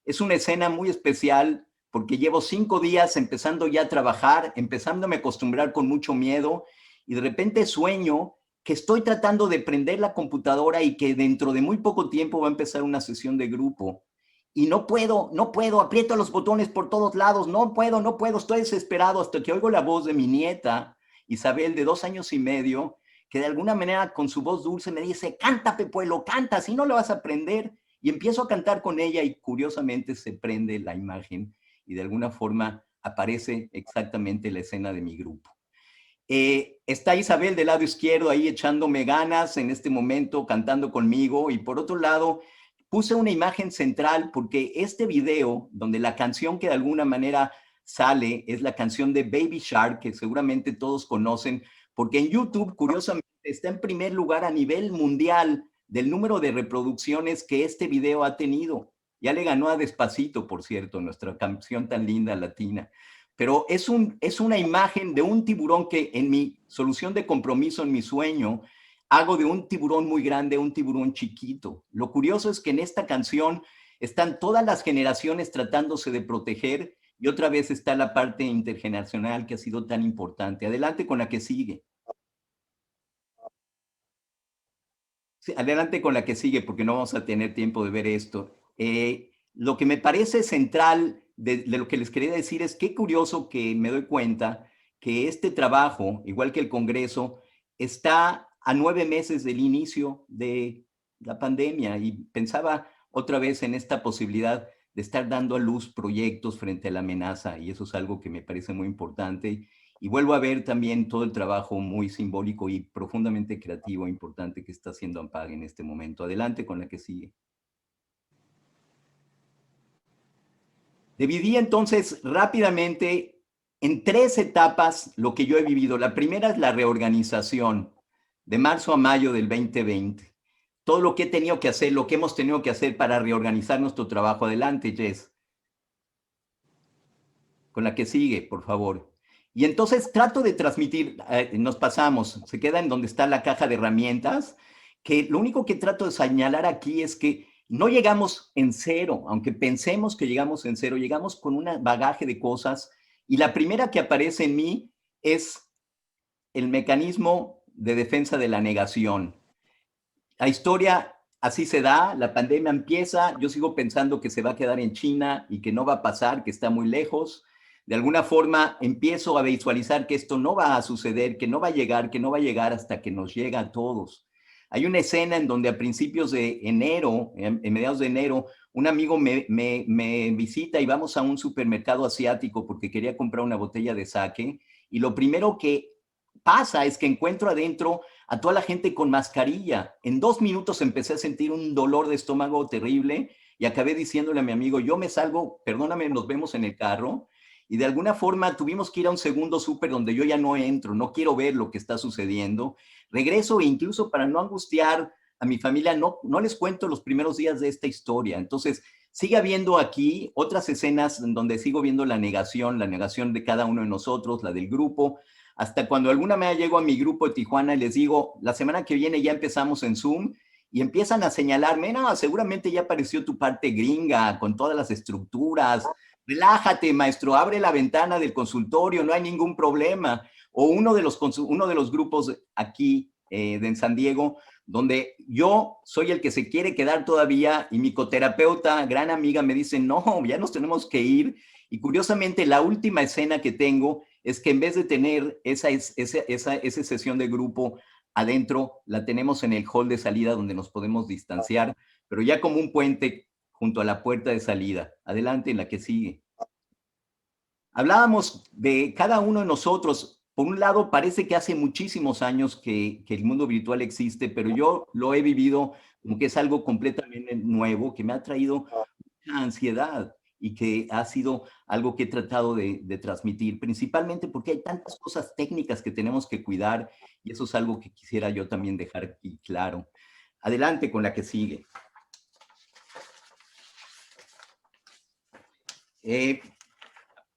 Es una escena muy especial porque llevo 5 días empezando ya a trabajar, empezándome a acostumbrar con mucho miedo, y de repente sueño que estoy tratando de prender la computadora y que dentro de muy poco tiempo va a empezar una sesión de grupo. Y no puedo, aprieto los botones por todos lados, no puedo, estoy desesperado, hasta que oigo la voz de mi nieta, Isabel, de 2 años y medio, que de alguna manera con su voz dulce me dice: canta, Pepuelo, canta, si no lo vas a aprender. Y empiezo a cantar con ella, y curiosamente se prende la imagen y de alguna forma aparece exactamente la escena de mi grupo. Está Isabel del lado izquierdo ahí echándome ganas en este momento, cantando conmigo, y por otro lado puse una imagen central porque este video, donde la canción que de alguna manera sale es la canción de Baby Shark, que seguramente todos conocen, porque en YouTube, curiosamente, está en primer lugar a nivel mundial del número de reproducciones que este video ha tenido. Ya le ganó a Despacito, por cierto, nuestra canción tan linda latina. Pero es una imagen de un tiburón que en mi solución de compromiso, en mi sueño, hago de un tiburón muy grande, un tiburón chiquito. Lo curioso es que en esta canción están todas las generaciones tratándose de proteger, y otra vez está la parte intergeneracional que ha sido tan importante. Adelante con la que sigue. Sí, adelante con la que sigue, porque no vamos a tener tiempo de ver esto. Lo que me parece central de lo que les quería decir es qué curioso que me doy cuenta que este trabajo, igual que el Congreso, está a 9 meses del inicio de la pandemia, y pensaba otra vez en esta posibilidad de estar dando a luz proyectos frente a la amenaza, y eso es algo que me parece muy importante. Y vuelvo a ver también todo el trabajo muy simbólico y profundamente creativo e importante que está haciendo AMPAG en este momento. Adelante con la que sigue. Dividí entonces rápidamente en 3 etapas lo que yo he vivido. La primera es la reorganización de marzo a mayo del 2020. Todo lo que he tenido que hacer, lo que hemos tenido que hacer para reorganizar nuestro trabajo. Adelante, Jess. Con la que sigue, por favor. Y entonces trato de transmitir, nos pasamos, se queda en donde está la caja de herramientas, que lo único que trato de señalar aquí es que no llegamos en cero, aunque pensemos que llegamos en cero, llegamos con un bagaje de cosas, y la primera que aparece en mí es el mecanismo de defensa de la negación. La historia así se da, la pandemia empieza, yo sigo pensando que se va a quedar en China y que no va a pasar, que está muy lejos. de alguna forma empiezo a visualizar que esto no va a suceder, que no va a llegar, que no va a llegar hasta que nos llega a todos. Hay una escena en donde a principios de enero, en mediados de enero, un amigo me visita y vamos a un supermercado asiático porque quería comprar una botella de sake, y lo primero que pasa es que encuentro adentro a toda la gente con mascarilla. En 2 minutos empecé a sentir un dolor de estómago terrible y acabé diciéndole a mi amigo, yo me salgo, perdóname, nos vemos en el carro. Y de alguna forma tuvimos que ir a un segundo súper donde yo ya no entro, no quiero ver lo que está sucediendo. Regreso e incluso para no angustiar a mi familia, no les cuento los primeros días de esta historia. Entonces, sigue habiendo aquí otras escenas en donde sigo viendo la negación de cada uno de nosotros, la del grupo, hasta cuando alguna vez llego a mi grupo de Tijuana y les digo, la semana que viene ya empezamos en Zoom, y empiezan a señalarme, no, seguramente ya apareció tu parte gringa, con todas las estructuras, relájate, maestro, abre la ventana del consultorio, no hay ningún problema. O uno de los grupos aquí de San Diego, donde yo soy el que se quiere quedar todavía y mi coterapeuta, gran amiga, me dice, no, ya nos tenemos que ir. Y curiosamente, la última escena que tengo es que en vez de tener esa sesión de grupo adentro, la tenemos en el hall de salida donde nos podemos distanciar, pero ya como un puente junto a la puerta de salida. Adelante, en la que sigue. Hablábamos de cada uno de nosotros. Por un lado, parece que hace muchísimos años que el mundo virtual existe, pero yo lo he vivido como que es algo completamente nuevo, que me ha traído mucha ansiedad y que ha sido algo que he tratado de transmitir, principalmente porque hay tantas cosas técnicas que tenemos que cuidar, y eso es algo que quisiera yo también dejar aquí claro. Adelante con la que sigue.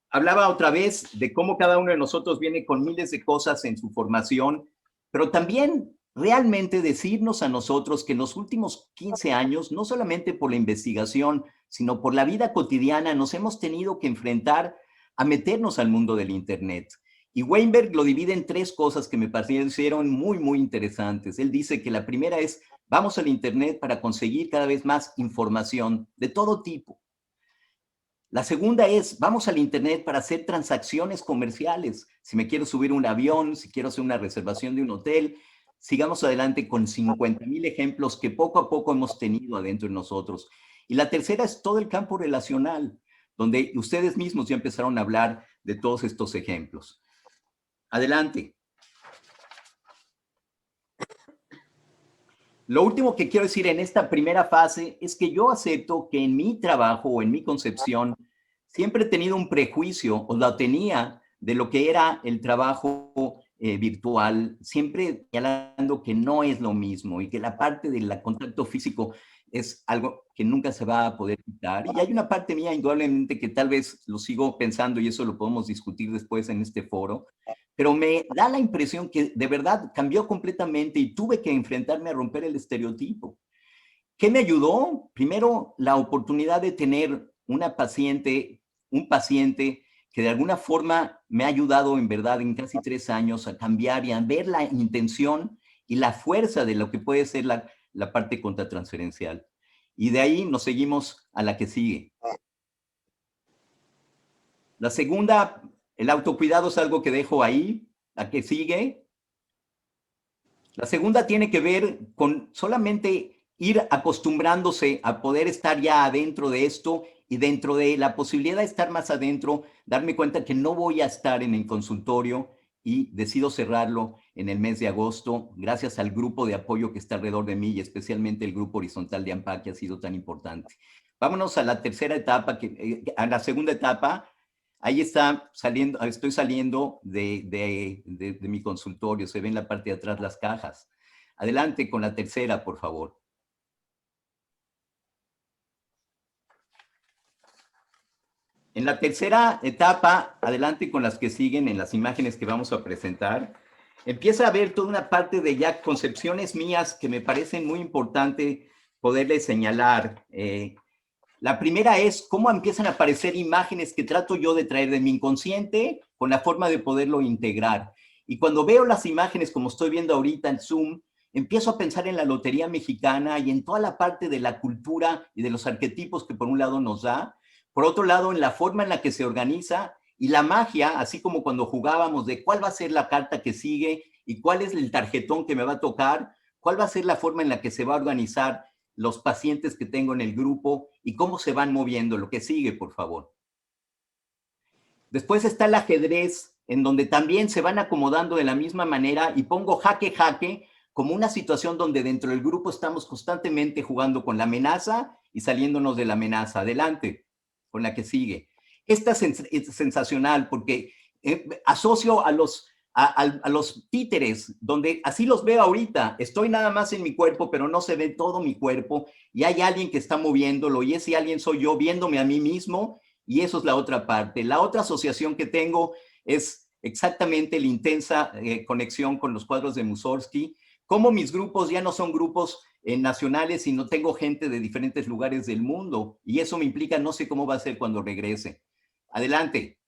Hablaba otra vez de cómo cada uno de nosotros viene con miles de cosas en su formación, pero también realmente decirnos a nosotros que en los últimos 15 años, no solamente por la investigación, sino por la vida cotidiana, nos hemos tenido que enfrentar a meternos al mundo del Internet. Y Weinberg lo divide en 3 cosas que me parecieron muy, muy interesantes. Él dice que la primera es, vamos al Internet para conseguir cada vez más información de todo tipo. La segunda es, vamos al Internet para hacer transacciones comerciales. Si me quiero subir un avión, si quiero hacer una reservación de un hotel, sigamos adelante con 50,000 ejemplos que poco a poco hemos tenido adentro de nosotros. Y la tercera es todo el campo relacional, donde ustedes mismos ya empezaron a hablar de todos estos ejemplos. Adelante. Lo último que quiero decir en esta primera fase es que yo acepto que en mi trabajo o en mi concepción siempre he tenido un prejuicio, o lo tenía, de lo que era el trabajo virtual, siempre señalando que no es lo mismo y que la parte del contacto físico es algo que nunca se va a poder quitar. Y hay una parte mía, indudablemente, que tal vez lo sigo pensando y eso lo podemos discutir después en este foro, pero me da la impresión que de verdad cambió completamente y tuve que enfrentarme a romper el estereotipo. ¿Qué me ayudó? Primero, la oportunidad de tener un paciente que de alguna forma me ha ayudado en verdad en casi 3 años a cambiar y a ver la intención y la fuerza de lo que puede ser la parte contratransferencial. Y de ahí nos seguimos a la que sigue. La segunda, el autocuidado, es algo que dejo ahí. La que sigue. La segunda tiene que ver con solamente ir acostumbrándose a poder estar ya adentro de esto, y dentro de la posibilidad de estar más adentro, darme cuenta que no voy a estar en el consultorio y decido cerrarlo en el mes de agosto, gracias al grupo de apoyo que está alrededor de mí y especialmente el grupo horizontal de AMPAC, que ha sido tan importante. Vámonos a la tercera etapa, a la segunda etapa. Ahí estoy saliendo de mi consultorio, se ve en la parte de atrás las cajas. Adelante con la tercera, por favor. En la tercera etapa, adelante con las que siguen en las imágenes que vamos a presentar, empieza a ver toda una parte de ya concepciones mías que me parecen muy importante poderles señalar. La primera es cómo empiezan a aparecer imágenes que trato yo de traer de mi inconsciente con la forma de poderlo integrar. Y cuando veo las imágenes como estoy viendo ahorita en Zoom, empiezo a pensar en la lotería mexicana y en toda la parte de la cultura y de los arquetipos que por un lado nos da, por otro lado en la forma en la que se organiza Y la magia, así como cuando jugábamos de cuál va a ser la carta que sigue y cuál es el tarjetón que me va a tocar, cuál va a ser la forma en la que se va a organizar los pacientes que tengo en el grupo y cómo se van moviendo. Lo que sigue, por favor. Después está el ajedrez, en donde también se van acomodando de la misma manera y pongo jaque, jaque, como una situación donde dentro del grupo estamos constantemente jugando con la amenaza y saliéndonos de la amenaza. Adelante, con la que sigue. Esta es sensacional porque asocio a los títeres, donde así los veo ahorita. Estoy nada más en mi cuerpo, pero no se ve todo mi cuerpo y hay alguien que está moviéndolo y ese alguien soy yo viéndome a mí mismo y eso es la otra parte. La otra asociación que tengo es exactamente la intensa conexión con los cuadros de Mussorgsky, como mis grupos ya no son grupos nacionales, sino tengo gente de diferentes lugares del mundo y eso me implica no sé cómo va a ser cuando regrese. Adelante,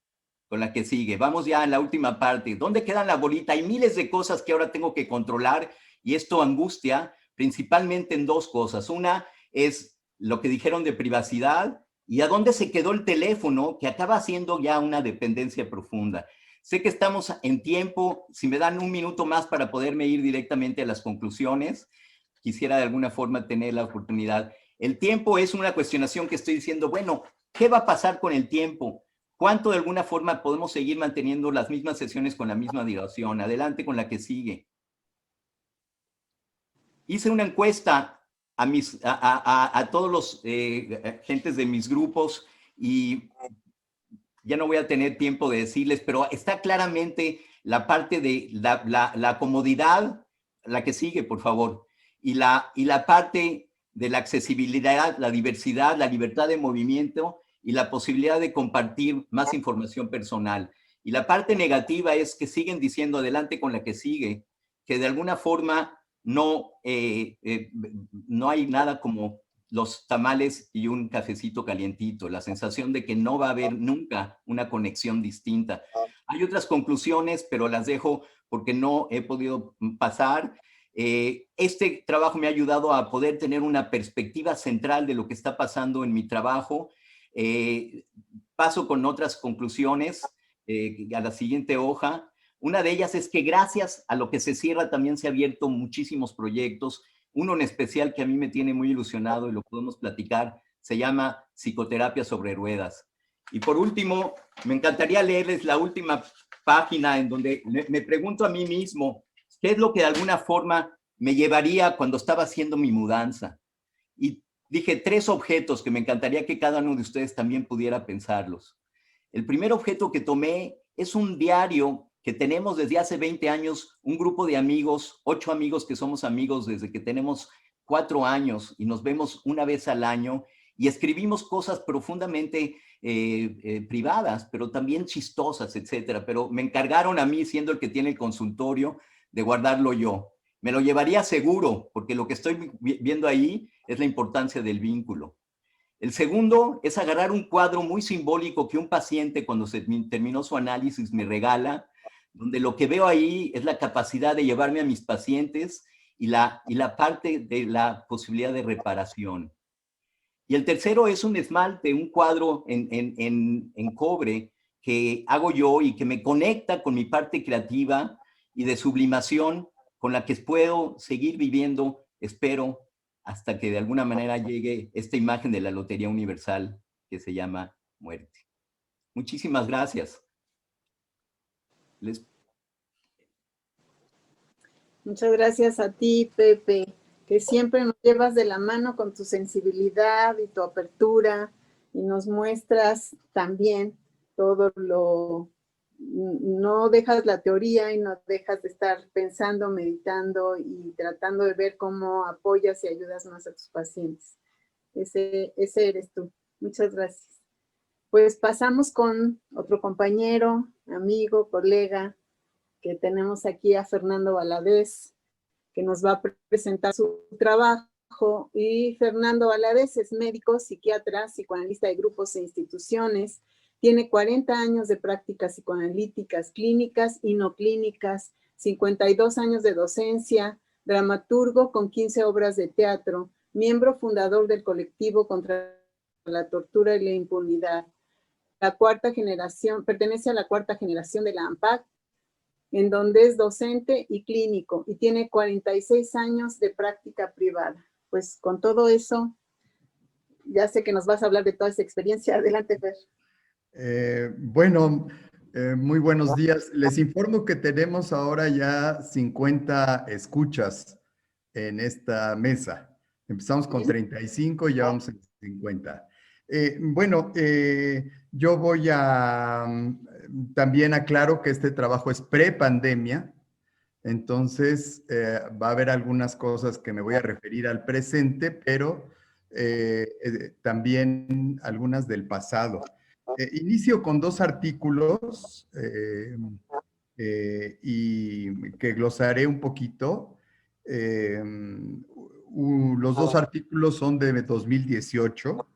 con la que sigue. Vamos ya a la última parte. ¿Dónde queda la bolita? Hay miles de cosas que ahora tengo que controlar y esto angustia principalmente en dos cosas. Una es lo que dijeron de privacidad y a dónde se quedó el teléfono, que acaba siendo ya una dependencia profunda. Sé que estamos en tiempo, si me dan un minuto más para poderme ir directamente a las conclusiones, quisiera de alguna forma tener la oportunidad. El tiempo es una cuestionación que estoy diciendo, bueno, ¿qué va a pasar con el tiempo? ¿Cuánto de alguna forma podemos seguir manteniendo las mismas sesiones con la misma duración? Adelante con la que sigue. Hice una encuesta a todos los gentes de mis grupos y ya no voy a tener tiempo de decirles, pero está claramente la parte de la comodidad, la que sigue, por favor, y la parte de la accesibilidad, la diversidad, la libertad de movimiento y la posibilidad de compartir más información personal. Y la parte negativa es que siguen diciendo, adelante con la que sigue, que de alguna forma no hay nada como los tamales y un cafecito calientito, la sensación de que no va a haber nunca una conexión distinta. Hay otras conclusiones, pero las dejo porque no he podido pasar. Este trabajo me ha ayudado a poder tener una perspectiva central de lo que está pasando en mi trabajo. Paso con otras conclusiones a la siguiente hoja. Una de ellas es que gracias a lo que se cierra también se han abierto muchísimos proyectos. Uno en especial que a mí me tiene muy ilusionado y lo podemos platicar, se llama Psicoterapia sobre Ruedas. Y por último, me encantaría leerles la última página en donde me pregunto a mí mismo, ¿qué es lo que de alguna forma me llevaría cuando estaba haciendo mi mudanza? Y dije 3 objetos que me encantaría que cada uno de ustedes también pudiera pensarlos. El primer objeto que tomé es un diario que tenemos desde hace 20 años, un grupo de amigos, 8 amigos que somos amigos desde que tenemos 4 años y nos vemos una vez al año y escribimos cosas profundamente privadas, pero también chistosas, etcétera. Pero me encargaron a mí, siendo el que tiene el consultorio, de guardarlo yo. Me lo llevaría seguro, porque lo que estoy viendo ahí es la importancia del vínculo. El segundo es agarrar un cuadro muy simbólico que un paciente cuando se terminó su análisis me regala, donde lo que veo ahí es la capacidad de llevarme a mis pacientes y la parte de la posibilidad de reparación. Y el tercero es un esmalte, un cuadro en cobre que hago yo y que me conecta con mi parte creativa y de sublimación con la que puedo seguir viviendo, espero, hasta que de alguna manera llegue esta imagen de la Lotería Universal que se llama muerte. Muchísimas gracias. Muchas gracias a ti, Pepe, que siempre nos llevas de la mano con tu sensibilidad y tu apertura y nos muestras también todo lo... No dejas la teoría y no dejas de estar pensando, meditando y tratando de ver cómo apoyas y ayudas más a tus pacientes. Ese eres tú. Muchas gracias. Pues pasamos con otro compañero, amigo, colega, que tenemos aquí a Fernando Valadez, que nos va a presentar su trabajo. Y Fernando Valadez es médico, psiquiatra, psicoanalista de grupos e instituciones. Tiene 40 años de prácticas psicoanalíticas clínicas y no clínicas, 52 años de docencia, dramaturgo con 15 obras de teatro, miembro fundador del colectivo contra la tortura y la impunidad. la cuarta generación, pertenece a la cuarta generación de la ANPAC, en donde es docente y clínico y tiene 46 años de práctica privada. Pues con todo eso, ya sé que nos vas a hablar de toda esa experiencia. Adelante, Fer. Muy buenos días. Les informo que tenemos ahora ya 50 escuchas en esta mesa. Empezamos con 35 y ya vamos en 50. Yo voy a... también aclaro que este trabajo es pre-pandemia, entonces va a haber algunas cosas que me voy a referir al presente, pero también algunas del pasado. Inicio con 2 artículos y que glosaré un poquito. Los 2 artículos son de 2018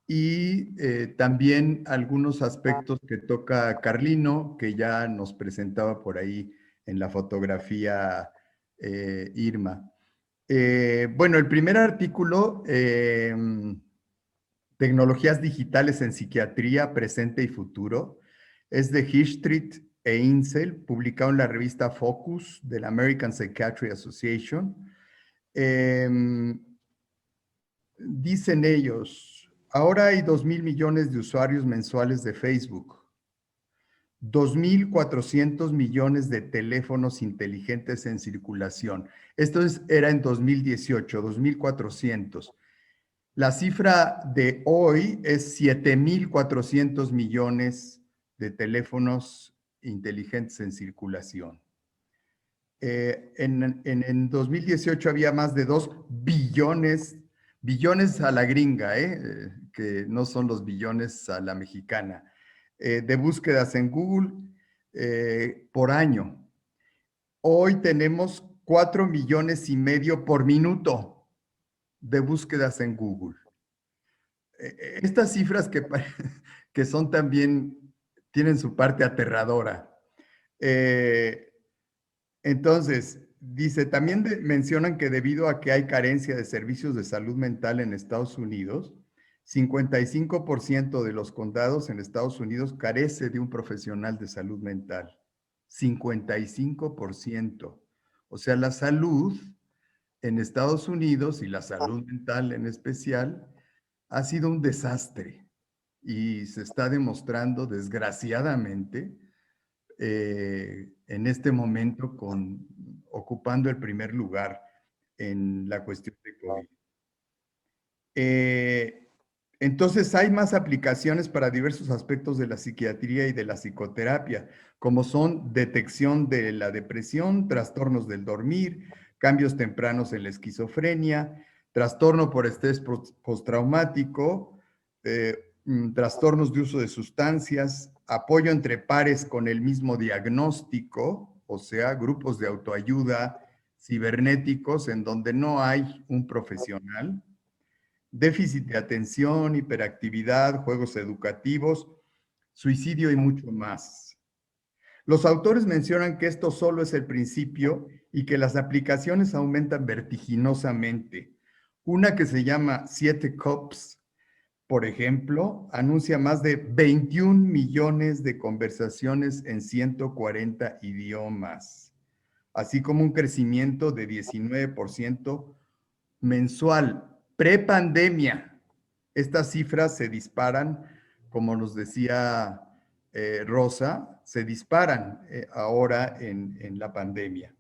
y también algunos aspectos que toca Carlino, que ya nos presentaba por ahí en la fotografía Irma. El primer artículo, Tecnologías digitales en psiquiatría, presente y futuro, es de Hirschtritt e Insel, publicado en la revista Focus de la American Psychiatry Association. Dicen ellos, ahora hay 2,000 millones de usuarios mensuales de Facebook, 2,400 millones de teléfonos inteligentes en circulación. Esto era en 2018, 2,400. La cifra de hoy es 7,400 millones de teléfonos inteligentes en circulación. En 2018 había más de 2 billones, billones a la gringa, que no son los billones a la mexicana, de búsquedas en Google por año. Hoy tenemos 4,5 millones por minuto de búsquedas en Google. Estas cifras que son también, tienen su parte aterradora. Entonces, dice, también mencionan que debido a que hay carencia de servicios de salud mental en Estados Unidos, 55% de los condados en Estados Unidos carece de un profesional de salud mental. 55%. O sea, la salud en Estados Unidos, y la salud mental en especial, ha sido un desastre y se está demostrando, desgraciadamente, en este momento ocupando el primer lugar en la cuestión de COVID. Entonces, hay más aplicaciones para diversos aspectos de la psiquiatría y de la psicoterapia, como son detección de la depresión, trastornos del dormir, cambios tempranos en la esquizofrenia, trastorno por estrés postraumático, trastornos de uso de sustancias, apoyo entre pares con el mismo diagnóstico, o sea, grupos de autoayuda cibernéticos en donde no hay un profesional, déficit de atención, hiperactividad, juegos educativos, suicidio y mucho más. Los autores mencionan que esto solo es el principio y que las aplicaciones aumentan vertiginosamente. Una que se llama 7 Cops, por ejemplo, anuncia más de 21 millones de conversaciones en 140 idiomas, así como un crecimiento de 19% mensual. Prepandemia, estas cifras se disparan, como nos decía Rosa, se disparan ahora en la pandemia.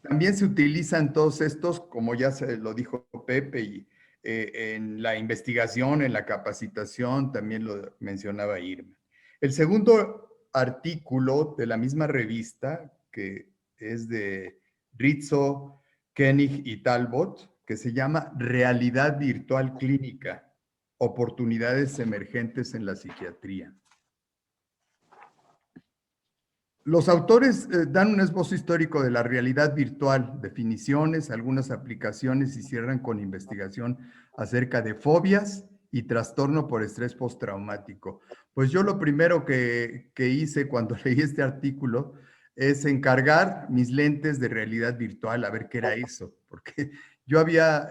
También se utilizan todos estos, como ya se lo dijo Pepe, y en la investigación, en la capacitación, también lo mencionaba Irma. El segundo artículo de la misma revista, que es de Rizzo, Koenig y Talbot, que se llama Realidad Virtual Clínica, oportunidades emergentes en la psiquiatría. Los autores dan un esbozo histórico de la realidad virtual, definiciones, algunas aplicaciones y cierran con investigación acerca de fobias y trastorno por estrés postraumático. Pues yo lo primero que hice cuando leí este artículo es encargar mis lentes de realidad virtual a ver qué era eso, porque yo había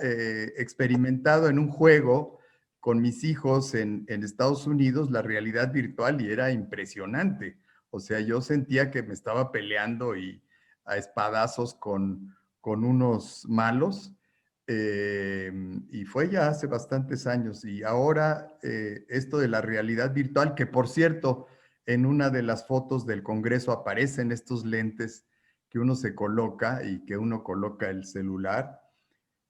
experimentado en un juego con mis hijos en Estados Unidos la realidad virtual y era impresionante. O sea, yo sentía que me estaba peleando y a espadazos con unos malos. Y fue ya hace bastantes años. Y ahora esto de la realidad virtual, que por cierto, en una de las fotos del Congreso aparecen estos lentes que uno se coloca y que uno coloca el celular.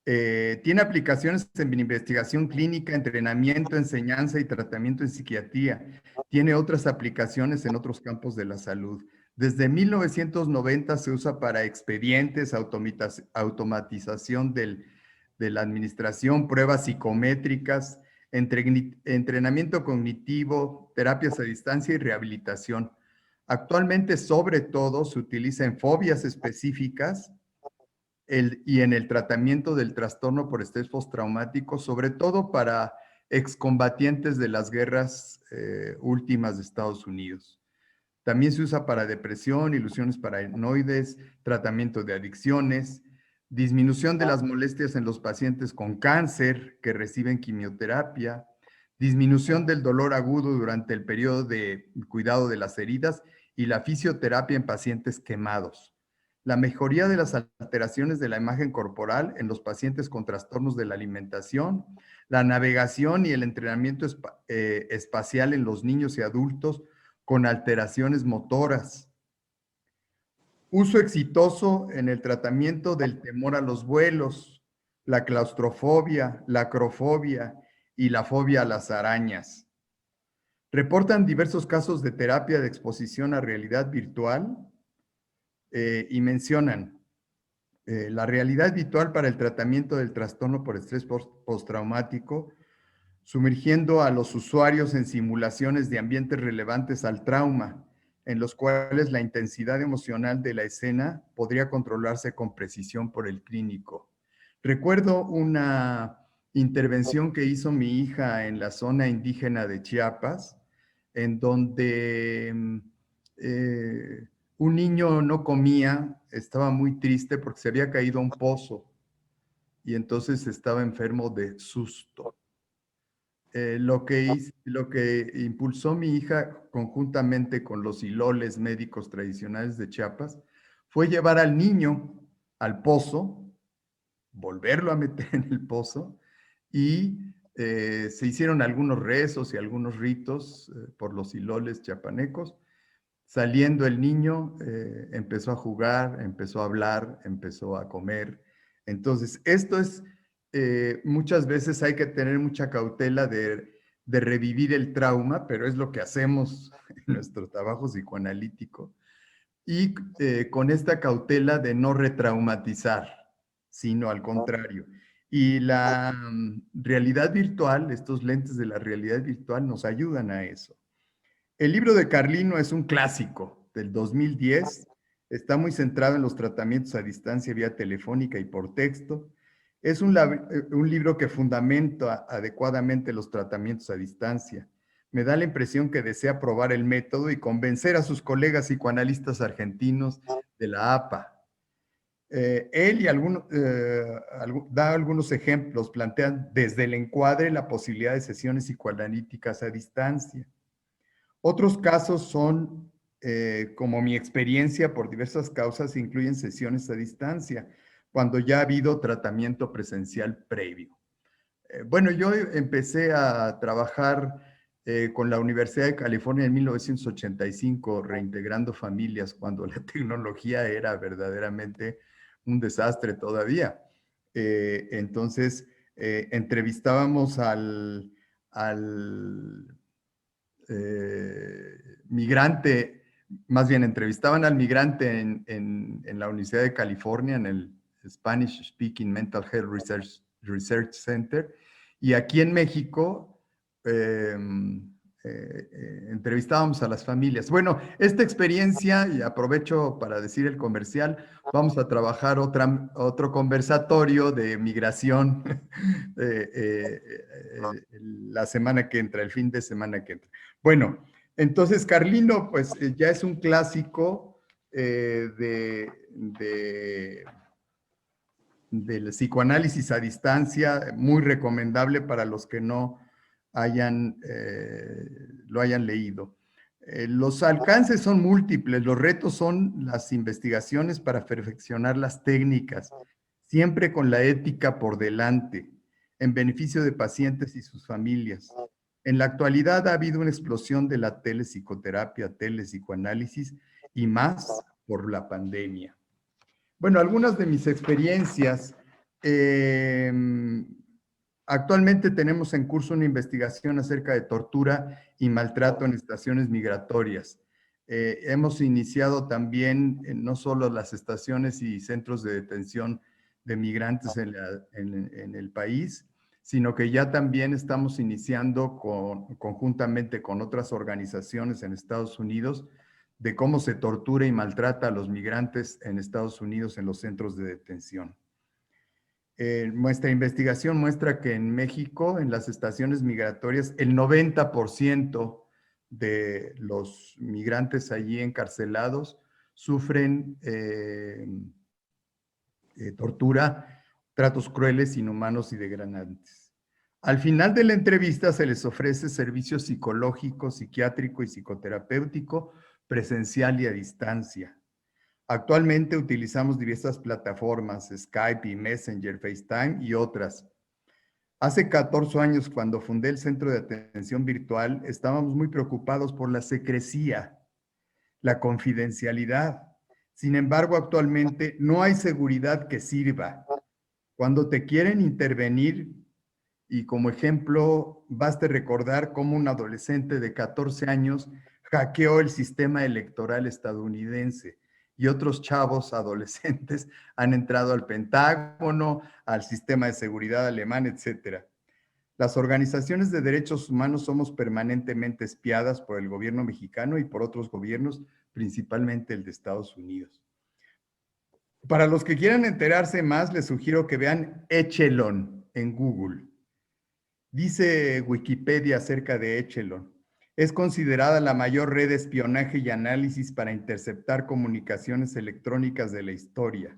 Tiene aplicaciones en investigación clínica, entrenamiento, enseñanza y tratamiento en psiquiatría. Tiene otras aplicaciones en otros campos de la salud. Desde 1990 se usa para expedientes, automatización de la administración, pruebas psicométricas, entrenamiento cognitivo, terapias a distancia y rehabilitación. Actualmente, sobre todo, se utiliza en fobias específicas y en el tratamiento del trastorno por estrés postraumático, sobre todo para excombatientes de las guerras últimas de Estados Unidos. También se usa para depresión, ilusiones paranoides, tratamiento de adicciones, disminución de las molestias en los pacientes con cáncer que reciben quimioterapia, disminución del dolor agudo durante el periodo de cuidado de las heridas y la fisioterapia en pacientes quemados. La mejoría de las alteraciones de la imagen corporal en los pacientes con trastornos de la alimentación, la navegación y el entrenamiento espacial en los niños y adultos con alteraciones motoras. Uso exitoso en el tratamiento del temor a los vuelos, la claustrofobia, la acrofobia y la fobia a las arañas. Reportan diversos casos de terapia de exposición a realidad virtual y mencionan la realidad virtual para el tratamiento del trastorno por estrés postraumático, sumergiendo a los usuarios en simulaciones de ambientes relevantes al trauma, en los cuales la intensidad emocional de la escena podría controlarse con precisión por el clínico. Recuerdo una intervención que hizo mi hija en la zona indígena de Chiapas, en donde un niño no comía, estaba muy triste porque se había caído a un pozo y entonces estaba enfermo de susto. Lo que impulsó mi hija conjuntamente con los iloles médicos tradicionales de Chiapas fue llevar al niño al pozo, volverlo a meter en el pozo y se hicieron algunos rezos y algunos ritos por los iloles chiapanecos. Saliendo el niño, empezó a jugar, empezó a hablar, empezó a comer. Entonces, esto es, muchas veces hay que tener mucha cautela de revivir el trauma, pero es lo que hacemos en nuestro trabajo psicoanalítico. Y con esta cautela de no retraumatizar, sino al contrario. Y la realidad virtual, estos lentes de la realidad virtual nos ayudan a eso. El libro de Carlino es un clásico del 2010, está muy centrado en los tratamientos a distancia vía telefónica y por texto. Es un libro que fundamenta adecuadamente los tratamientos a distancia. Me da la impresión que desea probar el método y convencer a sus colegas psicoanalistas argentinos de la APA. Él da algunos ejemplos, plantean desde el encuadre la posibilidad de sesiones psicoanalíticas a distancia. Otros casos son, como mi experiencia por diversas causas, incluyen sesiones a distancia, cuando ya ha habido tratamiento presencial previo. Bueno, yo empecé a trabajar con la Universidad de California en 1985, reintegrando familias, cuando la tecnología era verdaderamente un desastre todavía. Entonces, entrevistábamos al migrante, más bien entrevistaban al migrante en la Universidad de California, en el Spanish Speaking Mental Health Research Center, y aquí en México entrevistábamos a las familias. Bueno, esta experiencia, y aprovecho para decir el comercial, vamos a trabajar otro conversatorio de migración la semana que entra, el fin de semana que entra. Bueno, entonces Carlino, pues ya es un clásico del psicoanálisis a distancia, muy recomendable para los que no lo hayan leído. Los alcances son múltiples, los retos son las investigaciones para perfeccionar las técnicas, siempre con la ética por delante, en beneficio de pacientes y sus familias. En la actualidad ha habido una explosión de la telepsicoterapia, telepsicoanálisis y más por la pandemia. Bueno, algunas de mis experiencias. Actualmente tenemos en curso una investigación acerca de tortura y maltrato en estaciones migratorias. Hemos iniciado también no solo las estaciones y centros de detención de migrantes en el país, sino que ya también estamos iniciando conjuntamente con otras organizaciones en Estados Unidos de cómo se tortura y maltrata a los migrantes en Estados Unidos en los centros de detención. Nuestra investigación muestra que en México, en las estaciones migratorias, el 90% de los migrantes allí encarcelados sufren tortura, tratos crueles, inhumanos y degradantes. Al final de la entrevista se les ofrece servicio psicológico, psiquiátrico y psicoterapéutico presencial y a distancia. Actualmente utilizamos diversas plataformas, Skype y Messenger, FaceTime y otras. Hace 14 años, cuando fundé el Centro de Atención Virtual, estábamos muy preocupados por la secrecía, la confidencialidad. Sin embargo, actualmente no hay seguridad que sirva. Cuando te quieren intervenir, y como ejemplo, basta recordar cómo un adolescente de 14 años hackeó el sistema electoral estadounidense. Y otros chavos adolescentes han entrado al Pentágono, al sistema de seguridad alemán, etc. Las organizaciones de derechos humanos somos permanentemente espiadas por el gobierno mexicano y por otros gobiernos, principalmente el de Estados Unidos. Para los que quieran enterarse más, les sugiero que vean Echelon en Google. Dice Wikipedia acerca de Echelon. Es considerada la mayor red de espionaje y análisis para interceptar comunicaciones electrónicas de la historia.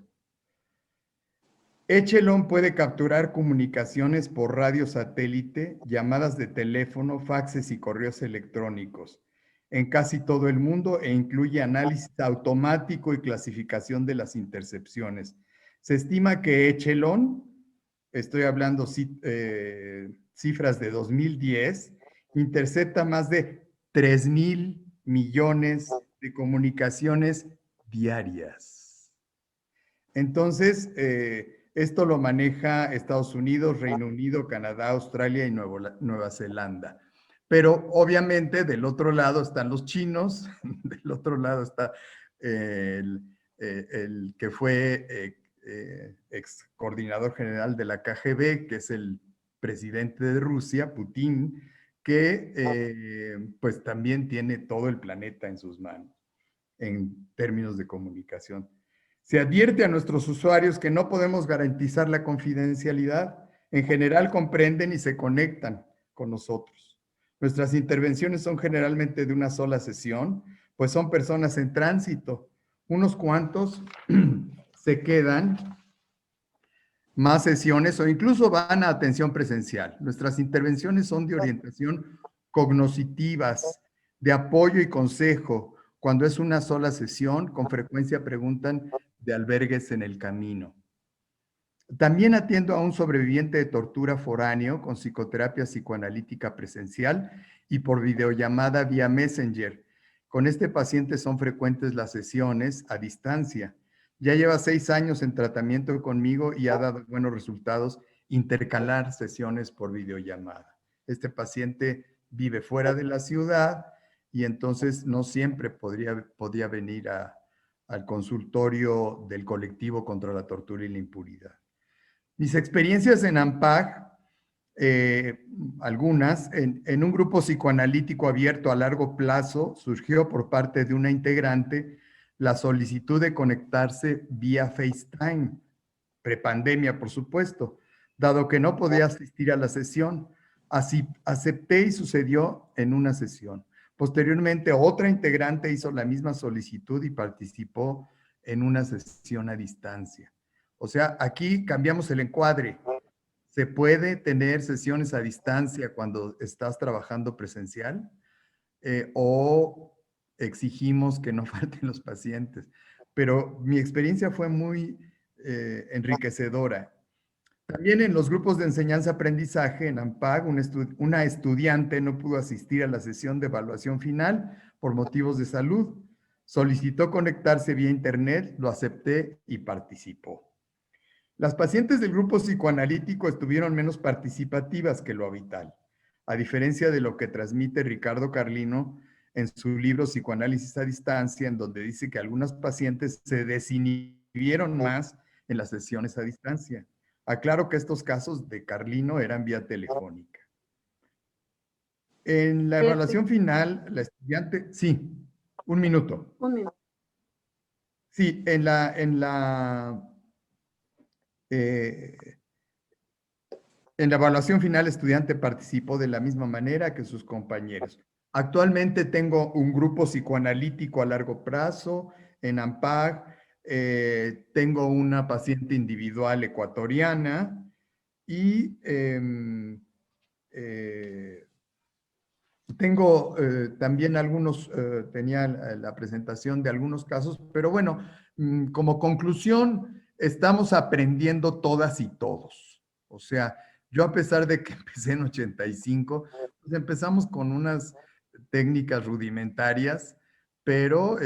Echelon puede capturar comunicaciones por radio satélite, llamadas de teléfono, faxes y correos electrónicos en casi todo el mundo e incluye análisis automático y clasificación de las intercepciones. Se estima que Echelon, estoy hablando cifras de 2010, intercepta más de 3,000 millones de comunicaciones diarias. Entonces, esto lo maneja Estados Unidos, Reino Unido, Canadá, Australia y Nueva Zelanda. Pero obviamente del otro lado están los chinos, del otro lado está el que fue ex coordinador general de la KGB, que es el presidente de Rusia, Putin, que pues también tiene todo el planeta en sus manos en términos de comunicación. Se advierte a nuestros usuarios que no podemos garantizar la confidencialidad. En general comprenden y se conectan con nosotros. Nuestras intervenciones son generalmente de una sola sesión, pues son personas en tránsito. Unos cuantos se quedan más sesiones o incluso van a atención presencial. Nuestras intervenciones son de orientación cognitivas, de apoyo y consejo. Cuando es una sola sesión, con frecuencia preguntan de albergues en el camino. También atiendo a un sobreviviente de tortura foráneo con psicoterapia psicoanalítica presencial y por videollamada vía Messenger. Con este paciente son frecuentes las sesiones a distancia. Ya lleva 6 años en tratamiento conmigo y ha dado buenos resultados intercalar sesiones por videollamada. Este paciente vive fuera de la ciudad y entonces no siempre podía venir al consultorio del colectivo contra la tortura y la impunidad. Mis experiencias en AMPAG, algunas, en un grupo psicoanalítico abierto a largo plazo, surgió por parte de una integrante la solicitud de conectarse vía FaceTime, prepandemia, por supuesto, dado que no podía asistir a la sesión. Así acepté y sucedió en una sesión. Posteriormente, otra integrante hizo la misma solicitud y participó en una sesión a distancia. O sea, aquí cambiamos el encuadre. ¿Se puede tener sesiones a distancia cuando estás trabajando presencial? ¿O exigimos que no falten los pacientes? Pero mi experiencia fue muy enriquecedora. También en los grupos de enseñanza-aprendizaje en AMPAG, una estudiante no pudo asistir a la sesión de evaluación final por motivos de salud. Solicitó conectarse vía internet, lo acepté y participó. Las pacientes del grupo psicoanalítico estuvieron menos participativas que lo habitual, a diferencia de lo que transmite Ricardo Carlino en su libro Psicoanálisis a Distancia, en donde dice que algunas pacientes se desinhibieron más en las sesiones a distancia. Aclaro que estos casos de Carlino eran vía telefónica. En la evaluación final, la estudiante... Sí, un minuto. Un minuto. Sí, en la evaluación final, el estudiante participó de la misma manera que sus compañeros. Actualmente tengo un grupo psicoanalítico a largo plazo en AMPAG. Tengo una paciente individual ecuatoriana y tengo también algunos, tenía la presentación de algunos casos, pero bueno, como conclusión, estamos aprendiendo todas y todos. O sea, yo a pesar de que empecé en 85, pues empezamos con unas técnicas rudimentarias, pero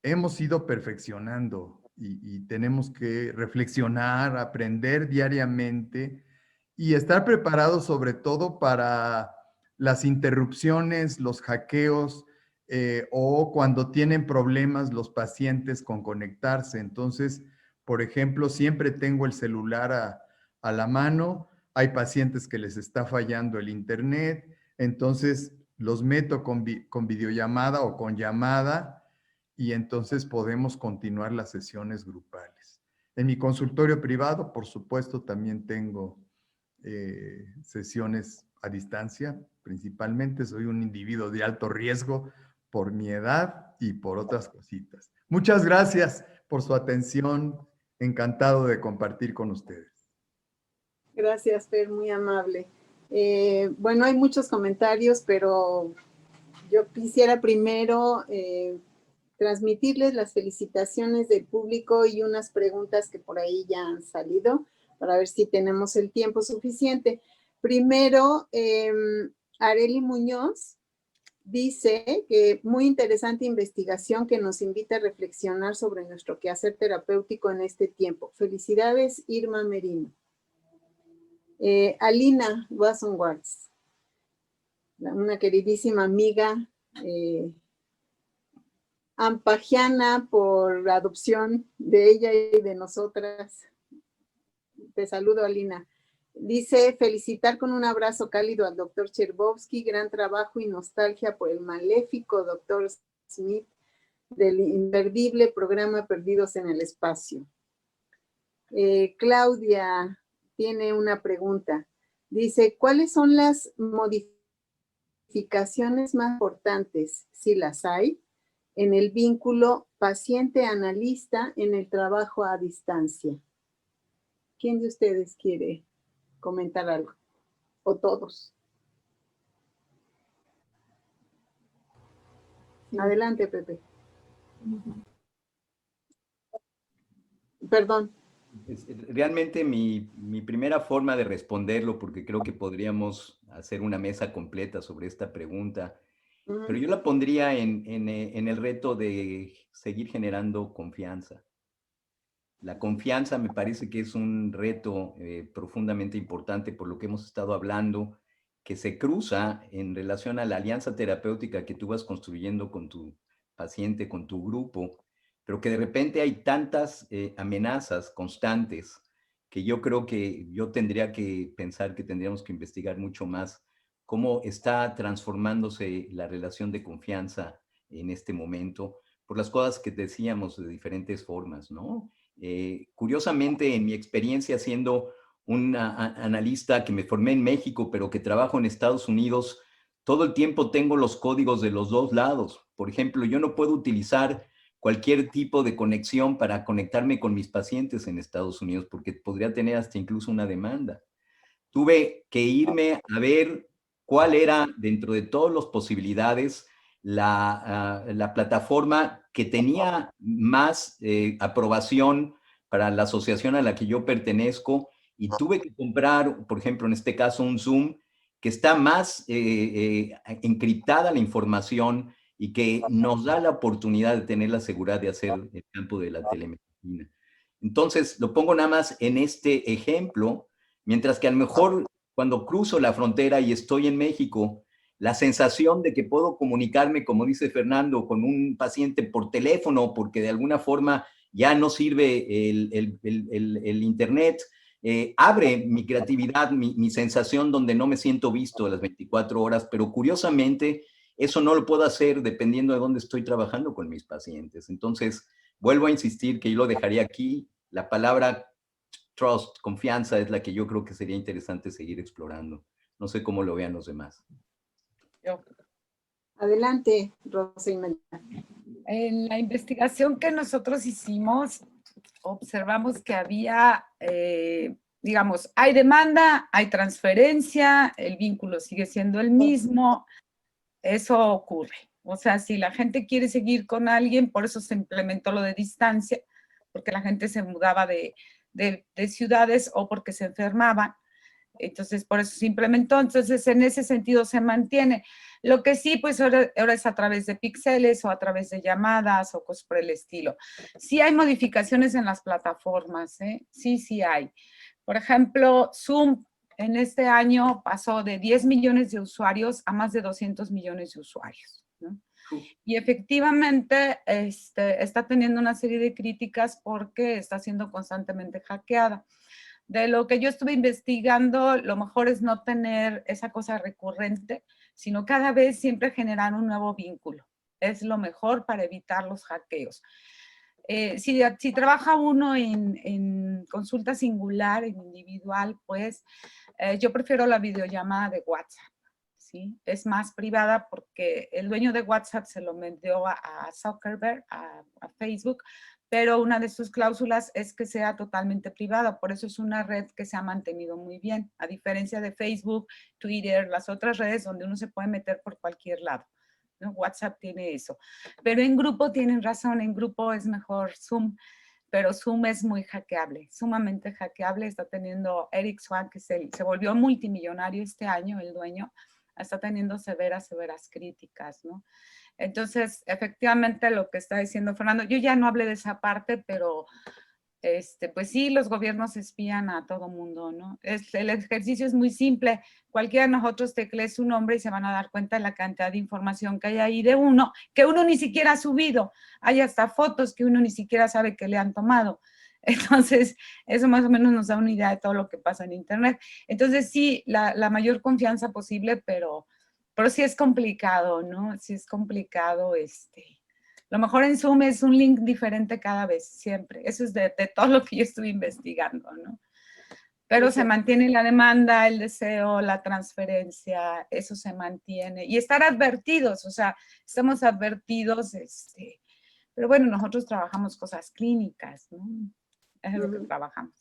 hemos ido perfeccionando y tenemos que reflexionar, aprender diariamente y estar preparados sobre todo para las interrupciones, los hackeos o cuando tienen problemas los pacientes con conectarse. Entonces, por ejemplo, siempre tengo el celular a la mano. Hay pacientes que les está fallando el internet, entonces los meto con videollamada o con llamada y entonces podemos continuar las sesiones grupales. En mi consultorio privado, por supuesto, también tengo sesiones a distancia. Principalmente soy un individuo de alto riesgo por mi edad y por otras cositas. Muchas gracias por su atención. Encantado de compartir con ustedes. Gracias, Fer, muy amable. Bueno, hay muchos comentarios, pero yo quisiera primero transmitirles las felicitaciones del público y unas preguntas que por ahí ya han salido para ver si tenemos el tiempo suficiente. Primero, Areli Muñoz dice que muy interesante investigación que nos invita a reflexionar sobre nuestro quehacer terapéutico en este tiempo. Felicidades, Irma Merino. Alina Wasson-Wartz, una queridísima amiga ampagiana por la adopción de ella y de nosotras. Te saludo, Alina. Dice, felicitar con un abrazo cálido al doctor Chervovsky, gran trabajo y nostalgia por el maléfico doctor Smith del imperdible programa Perdidos en el Espacio. Claudia tiene una pregunta. Dice, ¿cuáles son las modificaciones más importantes, si las hay, en el vínculo paciente-analista en el trabajo a distancia? ¿Quién de ustedes quiere comentar algo? ¿O todos? Adelante, Pepe. Perdón. Realmente mi primera forma de responderlo, porque creo que podríamos hacer una mesa completa sobre esta pregunta, pero yo la pondría en el reto de seguir generando confianza. La confianza me parece que es un reto profundamente importante por lo que hemos estado hablando, que se cruza en relación a la alianza terapéutica que tú vas construyendo con tu paciente, con tu grupo, pero que de repente hay tantas amenazas constantes que yo creo que yo tendría que pensar que tendríamos que investigar mucho más cómo está transformándose la relación de confianza en este momento, por las cosas que decíamos de diferentes formas, ¿no? Curiosamente, en mi experiencia siendo un analista que me formé en México, pero que trabajo en Estados Unidos, todo el tiempo tengo los códigos de los dos lados. Por ejemplo, yo no puedo utilizar cualquier tipo de conexión para conectarme con mis pacientes en Estados Unidos, porque podría tener hasta incluso una demanda. Tuve que irme a ver cuál era, dentro de todas las posibilidades, la plataforma que tenía más aprobación para la asociación a la que yo pertenezco, y tuve que comprar, por ejemplo, en este caso, un Zoom que está más encriptada la información y que nos da la oportunidad de tener la seguridad de hacer el campo de la telemedicina. Entonces, lo pongo nada más en este ejemplo, mientras que a lo mejor cuando cruzo la frontera y estoy en México, la sensación de que puedo comunicarme, como dice Fernando, con un paciente por teléfono, porque de alguna forma ya no sirve el Internet, abre mi creatividad, mi sensación donde no me siento visto a las 24 horas, pero curiosamente eso no lo puedo hacer dependiendo de dónde estoy trabajando con mis pacientes. Entonces, vuelvo a insistir que yo lo dejaría aquí. La palabra trust, confianza, es la que yo creo que sería interesante seguir explorando. No sé cómo lo vean los demás. Adelante, Rosa Imelda. En la investigación que nosotros hicimos, observamos que había, digamos, hay demanda, hay transferencia, el vínculo sigue siendo el mismo, eso ocurre. O sea, si la gente quiere seguir con alguien, por eso se implementó lo de distancia, porque la gente se mudaba de ciudades o porque se enfermaban. Entonces, por eso se implementó. Entonces, en ese sentido se mantiene. Lo que sí, pues ahora es a través de píxeles o a través de llamadas o cosas por el estilo. Sí hay modificaciones en las plataformas, ¿eh? Sí hay. Por ejemplo, Zoom en este año pasó de 10 millones de usuarios a más de 200 millones de usuarios, ¿no? Y efectivamente está teniendo una serie de críticas porque está siendo constantemente hackeada. De lo que yo estuve investigando, lo mejor es no tener esa cosa recurrente, sino cada vez siempre generar un nuevo vínculo. Es lo mejor para evitar los hackeos. Si trabaja uno en consulta singular, en individual, pues yo prefiero la videollamada de WhatsApp, ¿sí? Es más privada porque el dueño de WhatsApp se lo vendió a Zuckerberg, a Facebook, pero una de sus cláusulas es que sea totalmente privada. Por eso es una red que se ha mantenido muy bien, a diferencia de Facebook, Twitter, las otras redes donde uno se puede meter por cualquier lado, ¿no? WhatsApp tiene eso. Pero en grupo tienen razón, en grupo es mejor Zoom, pero Zoom es muy hackeable, sumamente hackeable. Está teniendo Eric Schwartz, que se volvió multimillonario este año, el dueño, está teniendo severas críticas, ¿no? Entonces, efectivamente, lo que está diciendo Fernando, yo ya no hablé de esa parte, pero pues sí, los gobiernos espían a todo mundo, ¿no? El ejercicio es muy simple. Cualquiera de nosotros teclee su nombre y se van a dar cuenta de la cantidad de información que hay ahí de uno, que uno ni siquiera ha subido. Hay hasta fotos que uno ni siquiera sabe que le han tomado. Entonces, eso más o menos nos da una idea de todo lo que pasa en Internet. Entonces, sí, la mayor confianza posible, pero sí es complicado, ¿no? Sí es complicado, Lo mejor en Zoom es un link diferente cada vez, siempre. Eso es de todo lo que yo estuve investigando, ¿no? Pero se mantiene la demanda, el deseo, la transferencia, eso se mantiene. Y estar advertidos, o sea, estamos advertidos, pero bueno, nosotros trabajamos cosas clínicas, ¿no? Es lo que trabajamos.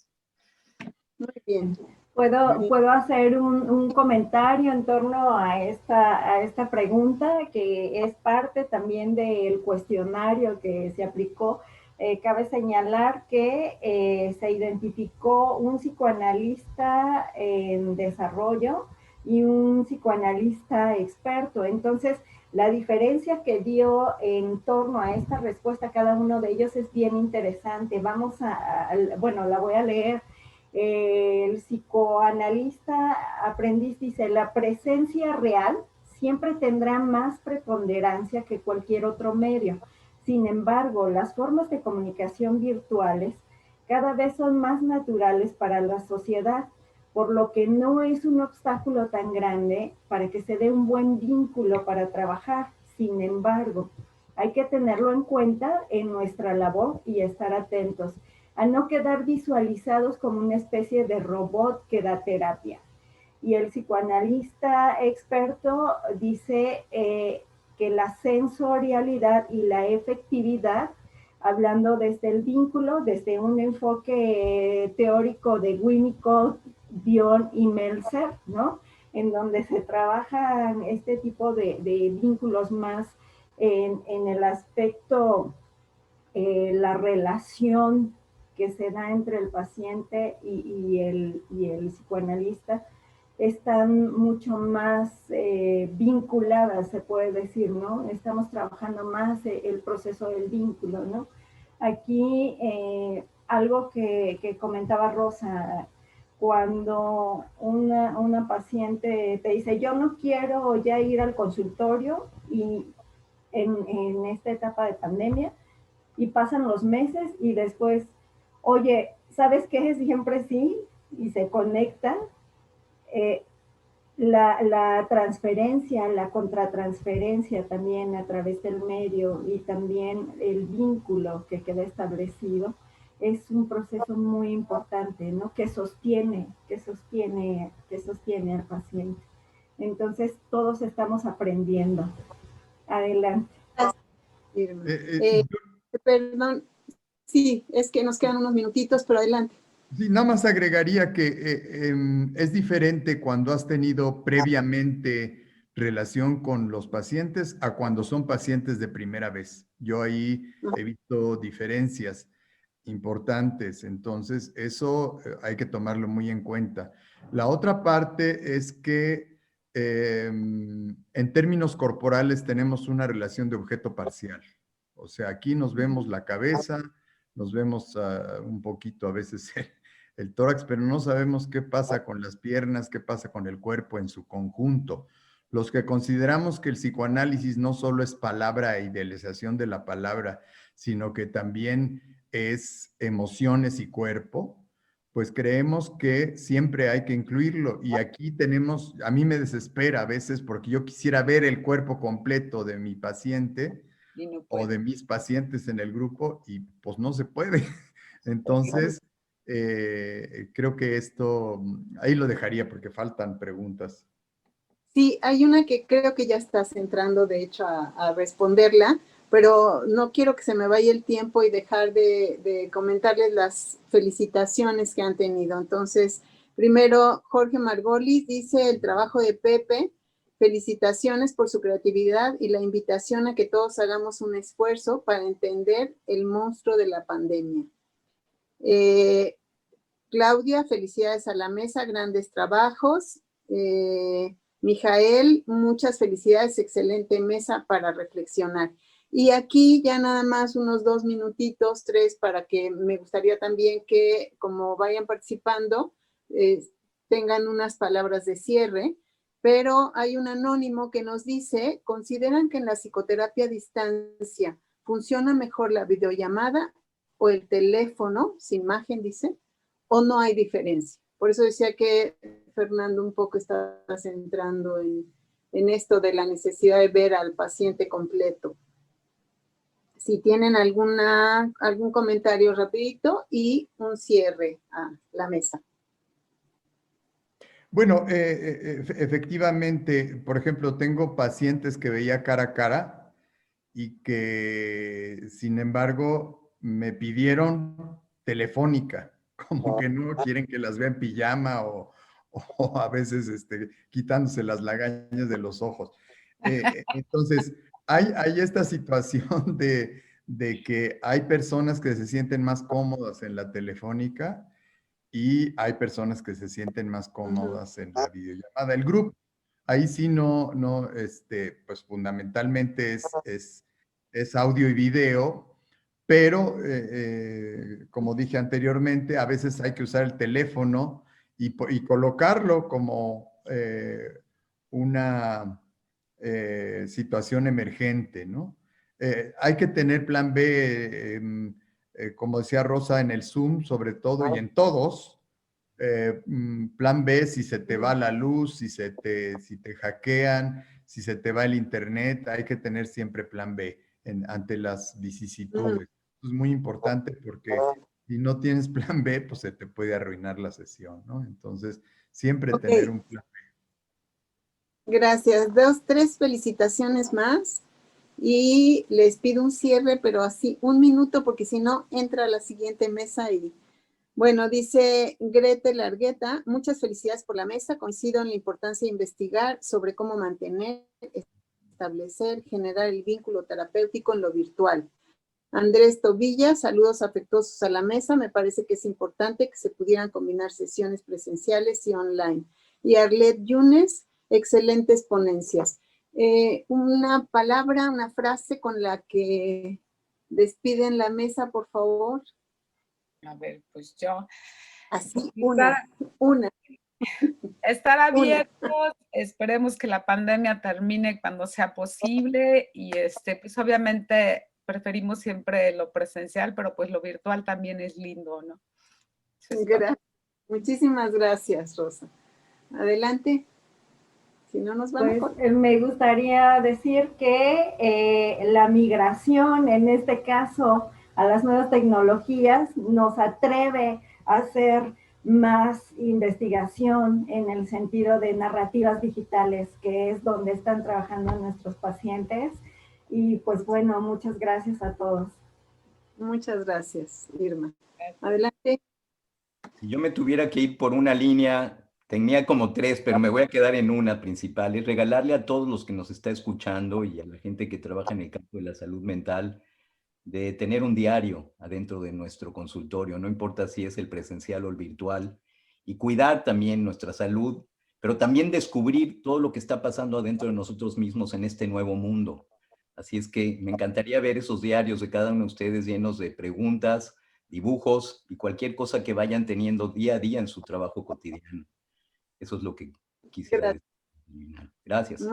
Muy bien. ¿Puedo hacer un comentario en torno a esta pregunta, que es parte también del cuestionario que se aplicó? Cabe señalar que se identificó un psicoanalista en desarrollo y un psicoanalista experto. Entonces, la diferencia que dio en torno a esta respuesta cada uno de ellos es bien interesante. Bueno, la voy a leer. El psicoanalista aprendiz dice: la presencia real siempre tendrá más preponderancia que cualquier otro medio. Sin embargo, las formas de comunicación virtuales cada vez son más naturales para la sociedad, por lo que no es un obstáculo tan grande para que se dé un buen vínculo para trabajar. Sin embargo, hay que tenerlo en cuenta en nuestra labor y estar atentos a no quedar visualizados como una especie de robot que da terapia. Y el psicoanalista experto dice que la sensorialidad y la efectividad hablando desde el vínculo, desde un enfoque teórico de Winnicott, Bion y Meltzer, ¿no? En donde se trabajan este tipo de vínculos más en el aspecto, la relación que se da entre el paciente y el psicoanalista, están mucho más vinculadas, se puede decir, ¿no? Estamos trabajando más el proceso del vínculo, ¿no? Aquí, algo que comentaba Rosa, cuando una paciente te dice, yo no quiero ya ir al consultorio y en esta etapa de pandemia, y pasan los meses y después, oye, ¿sabes qué? Siempre sí, y se conectan. Eh, la transferencia, la contratransferencia también a través del medio y también el vínculo que queda establecido es un proceso muy importante, ¿no? Que sostiene al paciente. Entonces, todos estamos aprendiendo. Adelante. Irma. Perdón, sí, es que nos quedan unos minutitos, pero adelante. Sí, nada más agregaría que es diferente cuando has tenido previamente relación con los pacientes a cuando son pacientes de primera vez. Yo ahí he visto diferencias importantes, entonces eso hay que tomarlo muy en cuenta. La otra parte es que en términos corporales tenemos una relación de objeto parcial. O sea, aquí nos vemos la cabeza, nos vemos un poquito a veces el tórax, pero no sabemos qué pasa con las piernas, qué pasa con el cuerpo en su conjunto. Los que consideramos que el psicoanálisis no solo es palabra e idealización de la palabra, sino que también es emociones y cuerpo, pues creemos que siempre hay que incluirlo. Y aquí tenemos, a mí me desespera a veces porque yo quisiera ver el cuerpo completo de mi paciente o de mis pacientes en el grupo y pues no se puede. Entonces, creo que esto, ahí lo dejaría porque faltan preguntas. Sí, hay una que creo que ya estás entrando, de hecho, a responderla, pero no quiero que se me vaya el tiempo y dejar de comentarles las felicitaciones que han tenido. Entonces, primero, Jorge Margolis dice el trabajo de Pepe, felicitaciones por su creatividad y la invitación a que todos hagamos un esfuerzo para entender el monstruo de la pandemia. Claudia, felicidades a la mesa, grandes trabajos. Mijael, muchas felicidades, excelente mesa para reflexionar. Y aquí ya nada más unos 2 minutitos, 3, para que me gustaría también que, como vayan participando, tengan unas palabras de cierre, pero hay un anónimo que nos dice, ¿consideran que en la psicoterapia a distancia funciona mejor la videollamada o el teléfono, sin imagen, dice? ¿O no hay diferencia? Por eso decía que Fernando un poco está centrando en esto de la necesidad de ver al paciente completo. Si tienen algún comentario rapidito y un cierre a la mesa. Bueno, efectivamente, por ejemplo, tengo pacientes que veía cara a cara y que, sin embargo, me pidieron telefónica, como que no quieren que las vea en pijama o a veces quitándose las lagañas de los ojos. Entonces, hay esta situación de que hay personas que se sienten más cómodas en la telefónica y hay personas que se sienten más cómodas en la videollamada. El grupo, ahí sí pues fundamentalmente es audio y video, pero como dije anteriormente, a veces hay que usar el teléfono y colocarlo como una situación emergente, ¿no? Hay que tener plan B, como decía Rosa, en el Zoom sobre todo y en todos. Plan B si se te va la luz, si te hackean, si se te va el internet, hay que tener siempre plan B ante las vicisitudes. Es muy importante porque si no tienes plan B, pues se te puede arruinar la sesión, ¿no? Entonces, siempre tener un plan B. Gracias. 2, 3 felicitaciones más. Y les pido un cierre, pero así 1 minuto, porque si no, entra a la siguiente mesa y... Bueno, dice Grete Largueta, muchas felicidades por la mesa, coincido en la importancia de investigar sobre cómo mantener, establecer, generar el vínculo terapéutico en lo virtual. Andrés Tobilla, saludos afectuosos a la mesa, me parece que es importante que se pudieran combinar sesiones presenciales y online. Y Arlet Yunes, excelentes ponencias. Una palabra, una frase con la que despiden la mesa, por favor. A ver, pues yo. Así, una. Estar abiertos, esperemos que la pandemia termine cuando sea posible y pues obviamente preferimos siempre lo presencial, pero pues lo virtual también es lindo, ¿no? Muchísimas gracias, Rosa. Adelante. Si no nos vamos. Pues me gustaría decir que la migración, en este caso, a las nuevas tecnologías, nos atreve a hacer más investigación en el sentido de narrativas digitales, que es donde están trabajando nuestros pacientes. Y pues bueno, muchas gracias a todos. Muchas gracias, Irma. Adelante. Si yo me tuviera que ir por una línea, tenía como 3, pero me voy a quedar en una principal, es regalarle a todos los que nos está escuchando y a la gente que trabaja en el campo de la salud mental, de tener un diario adentro de nuestro consultorio, no importa si es el presencial o el virtual, y cuidar también nuestra salud, pero también descubrir todo lo que está pasando adentro de nosotros mismos en este nuevo mundo. Así es que me encantaría ver esos diarios de cada uno de ustedes llenos de preguntas, dibujos y cualquier cosa que vayan teniendo día a día en su trabajo cotidiano. Eso es lo que quisiera decir. Gracias.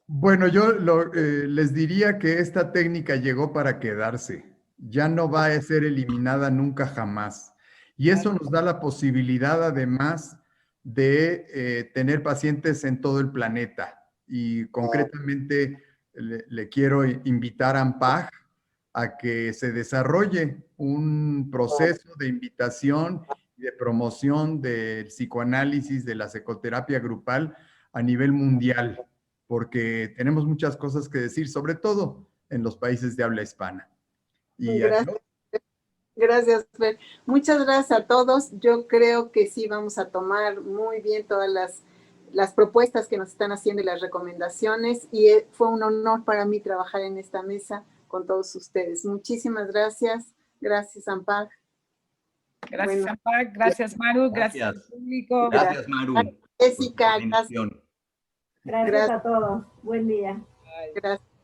Bueno, yo les diría que esta técnica llegó para quedarse. Ya no va a ser eliminada nunca jamás. Y eso nos da la posibilidad, además, de tener pacientes en todo el planeta. Y concretamente le quiero invitar a AMPAG a que se desarrolle un proceso de invitación y de promoción del psicoanálisis, de la psicoterapia grupal a nivel mundial, porque tenemos muchas cosas que decir, sobre todo en los países de habla hispana. Y gracias, Fer. Muchas gracias a todos. Yo creo que sí vamos a tomar muy bien todas las propuestas que nos están haciendo y las recomendaciones, y fue un honor para mí trabajar en esta mesa con todos ustedes. Muchísimas gracias. Gracias, Ampar. Gracias, bueno, Ampar. Gracias, Maru. Gracias al público. Gracias, Maru. Jessica, gracias. Gracias a todos. Buen día. Gracias.